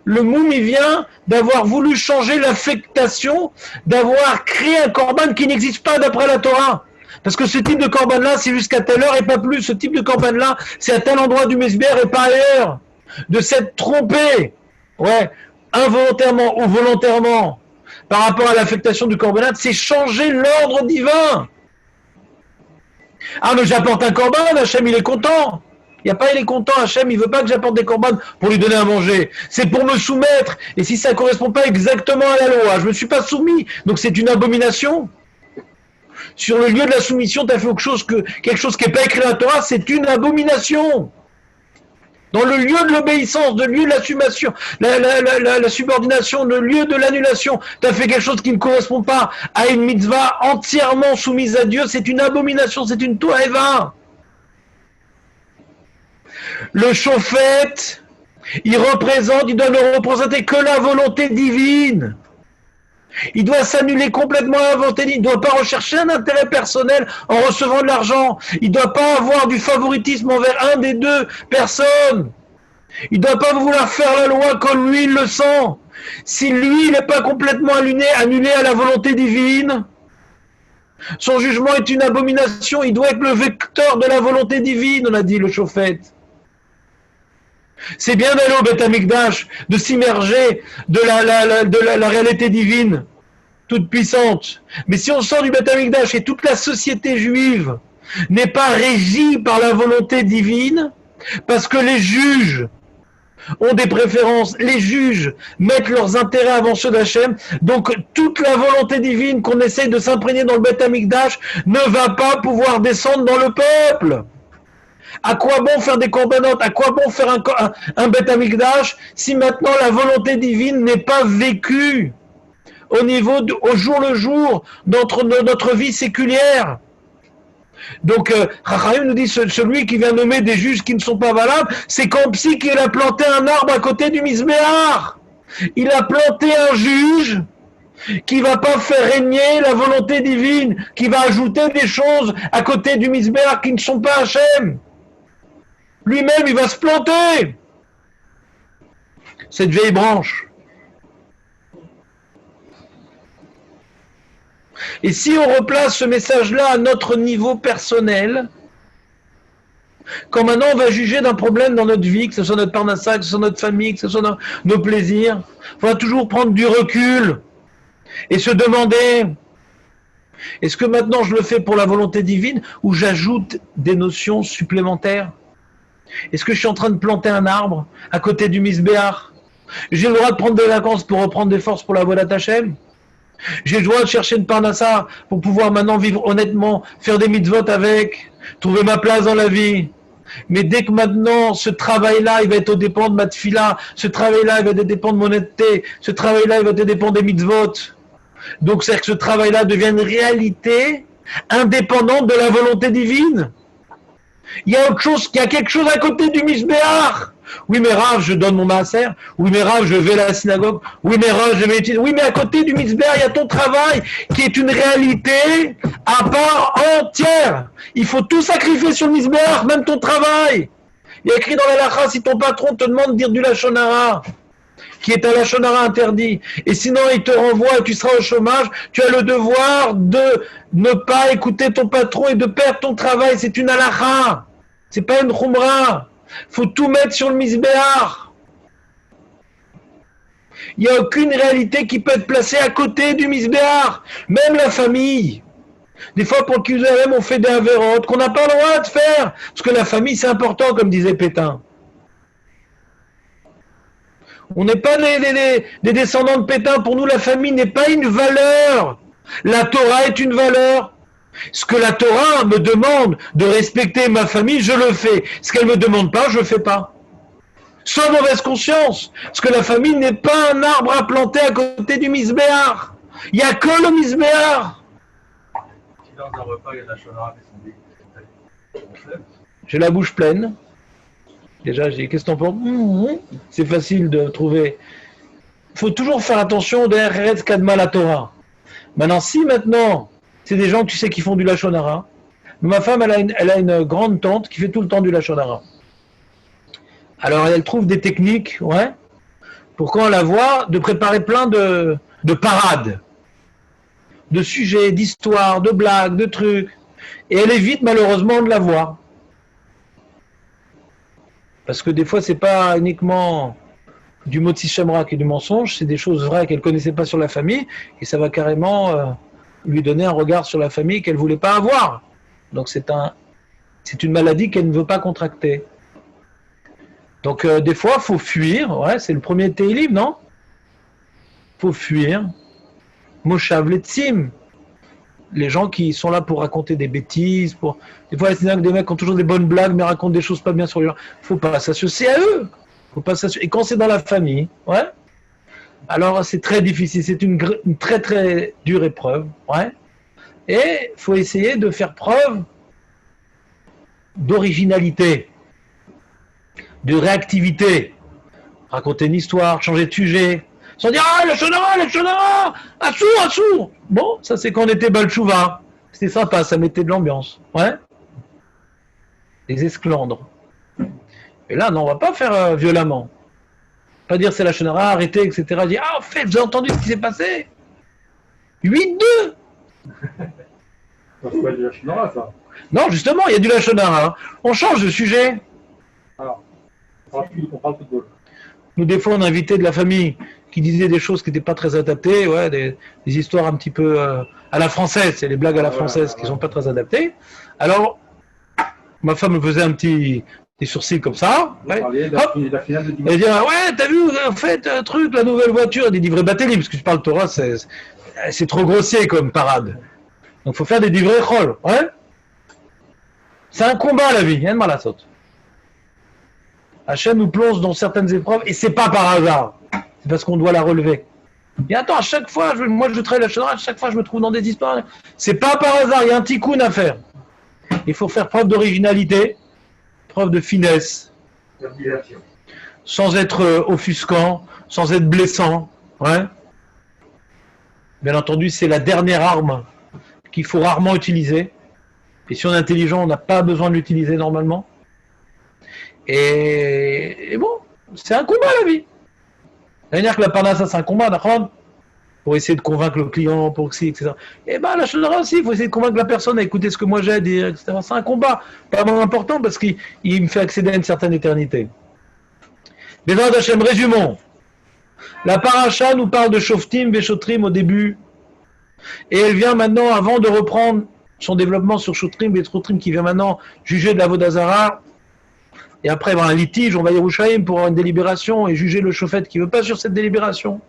Le moum, il vient d'avoir voulu changer l'affectation, d'avoir créé un korban qui n'existe pas d'après la Torah. Parce que ce type de korban-là, c'est jusqu'à telle heure et pas plus. Ce type de korban-là, c'est à tel endroit du misbéach et pas ailleurs. De s'être trompé, ouais, involontairement ou volontairement, par rapport à l'affectation du korban, c'est changer l'ordre divin. Ah, mais j'apporte un korban, Hachem, il est content. Il n'y a pas, il est content, Hachem, il ne veut pas que j'apporte des korbanes pour lui donner à manger. C'est pour me soumettre. Et si ça ne correspond pas exactement à la loi, je ne me suis pas soumis. Donc c'est une abomination. Sur le lieu de la soumission, tu as fait quelque chose qui n'est pas écrit dans la Torah, c'est une abomination. Dans le lieu de l'obéissance, le lieu de l'assumation, la subordination, le lieu de l'annulation, tu as fait quelque chose qui ne correspond pas à une mitzvah entièrement soumise à Dieu, c'est une abomination, c'est une to'eva. Le shofet, il doit ne représenter que la volonté divine. Il doit s'annuler complètement à la volonté divine. Il ne doit pas rechercher un intérêt personnel en recevant de l'argent. Il ne doit pas avoir du favoritisme envers un des deux personnes. Il ne doit pas vouloir faire la loi comme lui il le sent. Si lui il n'est pas complètement annulé à la volonté divine, son jugement est une abomination. Il doit être le vecteur de la volonté divine, on a dit le shofet. C'est bien d'aller au Beth Amikdash, de s'immerger de la réalité divine, toute puissante. Mais si on sort du Beth Amikdash et toute la société juive n'est pas régie par la volonté divine, parce que les juges ont des préférences, les juges mettent leurs intérêts avant ceux d'Hachem, donc toute la volonté divine qu'on essaye de s'imprégner dans le Beth Amikdash ne va pas pouvoir descendre dans le peuple. À quoi bon faire des corbanotes? À quoi bon faire un Beth Amikdash si maintenant la volonté divine n'est pas vécue au jour le jour de notre vie séculière? Donc, Chachamim nous dit celui qui vient nommer des juges qui ne sont pas valables, c'est comme si il a planté un arbre à côté du misbéach. Il a planté un juge qui va pas faire régner la volonté divine, qui va ajouter des choses à côté du misbéach qui ne sont pas Hachem. lui-même, il va se planter. Cette vieille branche. Et si on replace ce message-là à notre niveau personnel, quand maintenant on va juger d'un problème dans notre vie, que ce soit notre parnassa, que ce soit notre famille, que ce soit nos plaisirs, il faudra toujours prendre du recul et se demander, est-ce que maintenant je le fais pour la volonté divine ou j'ajoute des notions supplémentaires? Est-ce que je suis en train de planter un arbre à côté du Misbéach? J'ai le droit de prendre des vacances pour reprendre des forces pour la Vodat Hashem? J'ai le droit de chercher une parnassa pour pouvoir maintenant vivre honnêtement, faire des mitzvot avec, trouver ma place dans la vie. Mais dès que maintenant, ce travail-là, il va être au dépend de ma tfila, ce travail-là, il va être dépendre de mon honnêteté, ce travail-là, il va être dépendre des mitzvot. Donc, c'est que ce travail-là devient une réalité indépendante de la volonté divine. Il y a autre chose, il y a quelque chose à côté du Misbéach. Oui, mais Rav, je donne mon maaser. Oui, mais Rav, je vais à la synagogue. Oui, mais Rav, je vais étudier. Oui, mais à côté du Misbéach, il y a ton travail qui est une réalité à part entière. Il faut tout sacrifier sur le Misbéach, même ton travail. Il y a écrit dans la Lacha, si ton patron te demande de dire du Lachon Hara, qui est un Lachon Hara interdit, et sinon il te renvoie et tu seras au chômage, tu as le devoir de ne pas écouter ton patron et de perdre ton travail. C'est une halakha. C'est pas une khumra. Faut tout mettre sur le Misbéach. Il n'y a aucune réalité qui peut être placée à côté du Misbéach. Même la famille. Des fois, pour le Kuzarem, on fait des avérotes qu'on n'a pas le droit de faire. Parce que la famille, c'est important, comme disait Pétain. On n'est pas des descendants de Pétain. Pour nous, la famille n'est pas une valeur. La Torah est une valeur. Ce que la Torah me demande de respecter ma famille, je le fais. Ce qu'elle ne me demande pas, je ne le fais pas. Sans mauvaise conscience. Parce que la famille n'est pas un arbre à planter à côté du Misbéach. Il n'y a que le Misbéach. Si lors d'un repas, il y a de la shonara qui sont J'ai la bouche pleine. Déjà, je dis, qu'est-ce que t'en penses? C'est facile de trouver. Il faut toujours faire attention de Eretz Kadma la Torah. Maintenant, si maintenant, c'est des gens que tu sais qui font du Lachon Hara, ma femme, elle a une grande tante qui fait tout le temps du Lachon Hara. Alors, elle trouve des techniques, ouais, pour quand on la voit, de préparer plein de parades, de sujets, d'histoires, de blagues, de trucs. Et elle évite malheureusement de la voir. Parce que des fois, c'est pas uniquement du motzi shamrak et du mensonge, c'est des choses vraies qu'elle connaissait pas sur la famille, et ça va carrément lui donner un regard sur la famille qu'elle voulait pas avoir. Donc c'est une maladie qu'elle ne veut pas contracter. Donc des fois, faut fuir. Ouais, c'est le premier Teilim, non? Faut fuir. Moshav letzim. Les gens qui sont là pour raconter des bêtises, des fois, des mecs qui ont toujours des bonnes blagues, mais racontent des choses pas bien sur les gens. Faut pas s'associer à eux. Faut pas s'associer. Et quand c'est dans la famille, ouais, alors c'est très difficile. C'est une très très dure épreuve, ouais. Et faut essayer de faire preuve d'originalité, de réactivité, raconter une histoire, changer de sujet. Sans dire, ah, le shonara, assour. Bon, ça c'est quand on était Balchouva. C'était sympa, ça mettait de l'ambiance. Ouais. Les esclandres. Et là, non, on va pas faire violemment. Pas dire c'est la shonara, arrêtez, etc. Dire, ah, en fait, vous avez entendu ce qui s'est passé? 8-2. C'est pas du Lachonara, ça. Non, justement, il y a du lachonara. On change de sujet. Alors, on parle football. Nous, des fois, on a invité de la famille qui disait des choses qui n'étaient pas très adaptées, ouais, des histoires un petit peu à la française, c'est les blagues à la française qui ne sont pas très adaptées. Alors, ma femme me faisait des sourcils comme ça. Ouais. La finale de dimanche. Elle dit, ouais, t'as vu, en fait, un truc, la nouvelle voiture, des livrets Batelli, parce que je parle Torah, c'est trop grossier comme parade. Donc, il faut faire des livrets Chol, ouais. C'est un combat, la vie, il y a une malasote. Hachem nous plonge dans certaines épreuves, et c'est pas par hasard. C'est parce qu'on doit la relever. Et attends, à chaque fois, moi je travaille la shonara, à chaque fois je me trouve dans des histoires. C'est pas par hasard, il y a un tikkun à faire. Il faut faire preuve d'originalité, preuve de finesse, sans être offusquant, sans être blessant. Ouais. Bien entendu, c'est la dernière arme qu'il faut rarement utiliser. Et si on est intelligent, on n'a pas besoin de l'utiliser normalement. Et bon, c'est un combat la vie. C'est-à-dire que la parnassa, c'est un combat, d'accord, pour essayer de convaincre le client, pour que si, etc. Et ben la shonara aussi, il faut essayer de convaincre la personne à écouter ce que moi j'ai à dire, etc. C'est un combat, pas vraiment important parce qu'il me fait accéder à une certaine éternité. Bézard Hachem, résumons. La paracha nous parle de Shoftim, Veshotrim au début, et elle vient maintenant, avant de reprendre son développement sur Shotrim, Veshotrim, qui vient maintenant juger de la Vodazara, et après avoir un litige, on va à Yerushalayim pour avoir une délibération et juger le Shofet qui ne veut pas sur cette délibération.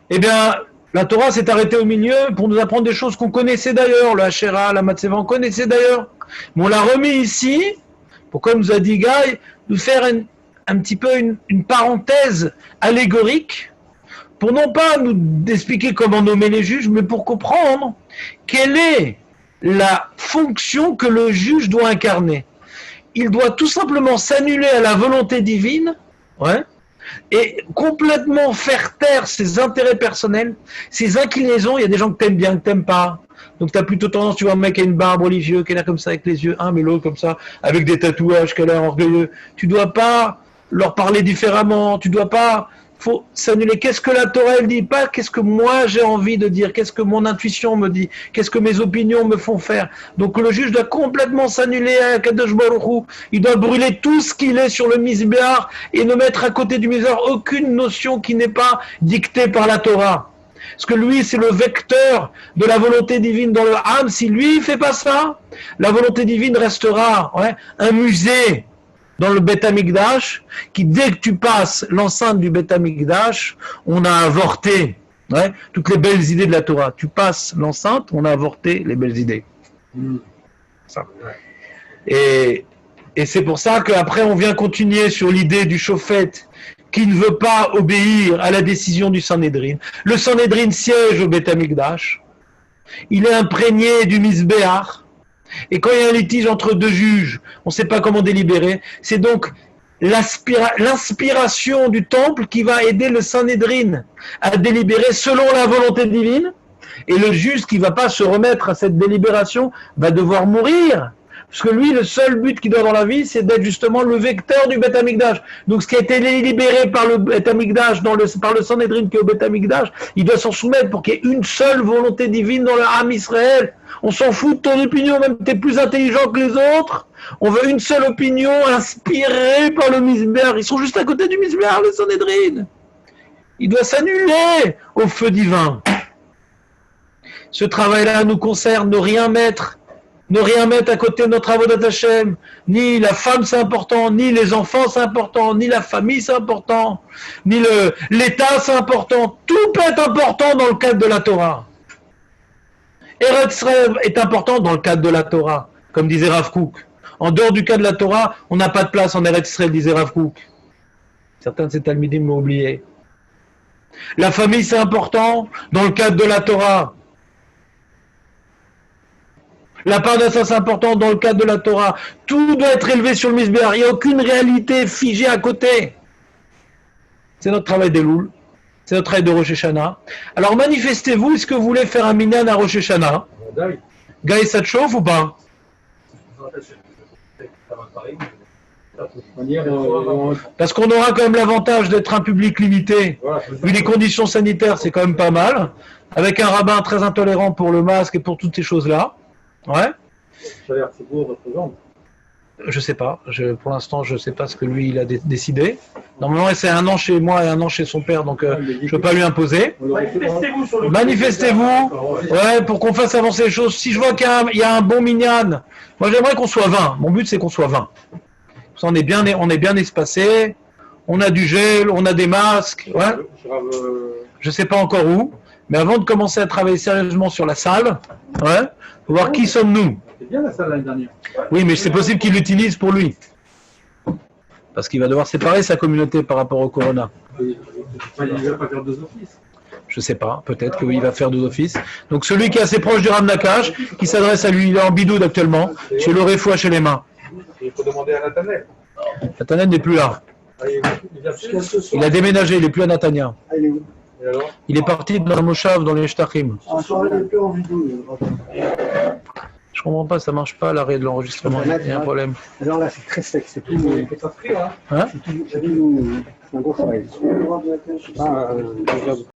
Eh bien, la Torah s'est arrêtée au milieu pour nous apprendre des choses qu'on connaissait d'ailleurs, le Hachera, la Matseva, on connaissait d'ailleurs, mais on l'a remis ici, pour, comme nous a dit Guy, nous faire un petit peu une parenthèse allégorique, pour non pas nous expliquer comment nommer les juges, mais pour comprendre quelle est la fonction que le juge doit incarner. Il doit tout simplement s'annuler à la volonté divine, ouais, et complètement faire taire ses intérêts personnels, ses inclinaisons. Il y a des gens que t'aimes bien, que t'aimes pas. Donc tu as plutôt tendance, tu vois un mec qui a une barbe religieuse, qui a l'air comme ça avec les yeux, mais l'autre comme ça, avec des tatouages, qui a l'air orgueilleux. Tu dois pas leur parler différemment, tu dois pas... faut s'annuler. Qu'est-ce que la Torah elle dit? Pas qu'est-ce que moi j'ai envie de dire, qu'est-ce que mon intuition me dit, qu'est-ce que mes opinions me font faire. Donc le juge doit complètement s'annuler à Kadosh Baruch Hu. Il doit brûler tout ce qu'il est sur le Mizbeach et ne mettre à côté du Mizbeach aucune notion qui n'est pas dictée par la Torah. Parce que lui, c'est le vecteur de la volonté divine dans le âme. Si lui, il fait pas ça, la volonté divine restera un musée dans le Beth Amikdash, qui dès que tu passes l'enceinte du Beth Amikdash, on a avorté toutes les belles idées de la Torah. Tu passes l'enceinte, on a avorté les belles idées. Ça. Et c'est pour ça qu'après on vient continuer sur l'idée du Shofet qui ne veut pas obéir à la décision du Sanhédrin. Le Sanhédrin siège au Beth Amikdash, il est imprégné du Mizbeach. Et quand il y a un litige entre deux juges, on ne sait pas comment délibérer, c'est donc l'inspiration du temple qui va aider le Sanhédrin à délibérer selon la volonté divine, et le juge qui ne va pas se remettre à cette délibération va devoir mourir, parce que lui, le seul but qu'il doit dans la vie, c'est d'être justement le vecteur du Beth Amikdash. Donc ce qui a été délibéré par le Beth Amikdash, par le Sanhédrin qui est au Beth Amikdash, il doit s'en soumettre pour qu'il y ait une seule volonté divine dans le Ham Israël. On s'en fout de ton opinion, même tu es plus intelligent que les autres. On veut une seule opinion inspirée par le Mizbeach. Ils sont juste à côté du Mizbeach, le Sanhédrin. Il doit s'annuler au feu divin. Ce travail-là nous concerne, ne rien mettre à côté de notre avodat Hashem. Ni la femme c'est important, ni les enfants c'est important, ni la famille c'est important, ni l'État c'est important. Tout peut être important dans le cadre de la Torah. Eretz Israël est important dans le cadre de la Torah, comme disait Rav Kook. En dehors du cadre de la Torah, on n'a pas de place en Eretz Israël, disait Rav Kook. Certains de ces talmidim m'ont oublié. La famille c'est important dans le cadre de la Torah. La parnassa c'est important dans le cadre de la Torah. Tout doit être élevé sur le Mizbeach. Il n'y a aucune réalité figée à côté. C'est notre travail d'Elul. C'est notre travail de Rosh Hashanah. Alors manifestez-vous, est-ce que vous voulez faire un minyan à Rosh Hashanah? Gaï, ça te chauffe ou pas? Parce qu'on aura quand même l'avantage d'être un public limité. Vu les conditions sanitaires, c'est quand même pas mal. Avec un rabbin très intolérant pour le masque et pour toutes ces choses-là. Ouais. Je sais pas. Pour l'instant, je sais pas ce que lui il a décidé. Normalement, c'est 1 an chez moi et 1 an chez son père, donc je peux pas lui imposer. Manifestez-vous, pour qu'on fasse avancer les choses. Si je vois qu'il y a un bon minyan, moi j'aimerais qu'on soit 20. Mon but c'est qu'on soit 20. On est bien espacé. On a du gel, on a des masques. Ouais. Je sais pas encore où, mais avant de commencer à travailler sérieusement sur la salle, faut voir qui sommes-nous. C'est bien la salle l'année dernière. Oui, mais c'est possible qu'il l'utilise pour lui. Parce qu'il va devoir séparer sa communauté par rapport au corona. Il ne va pas faire 2 offices. Je sais pas, peut-être qu'il va faire 2 offices. Donc celui qui est assez proche du Rav Nakash, qui s'adresse à lui, il est en bidoude actuellement, chez le Refoua chez les mains. Il faut demander à Nathanel. Nathanel n'est plus là. Il a déménagé, il n'est plus à Natania. Il est parti dans le Moshav, dans les Shtachim. Ce soir, il n'est plus en vidéo. Je Je comprends pas, ça marche pas l'arrêt de l'enregistrement. Il y a un problème. Alors là, c'est très sec, c'est tout. Il faut s'inscrire, hein. Hein? C'est un gros travail.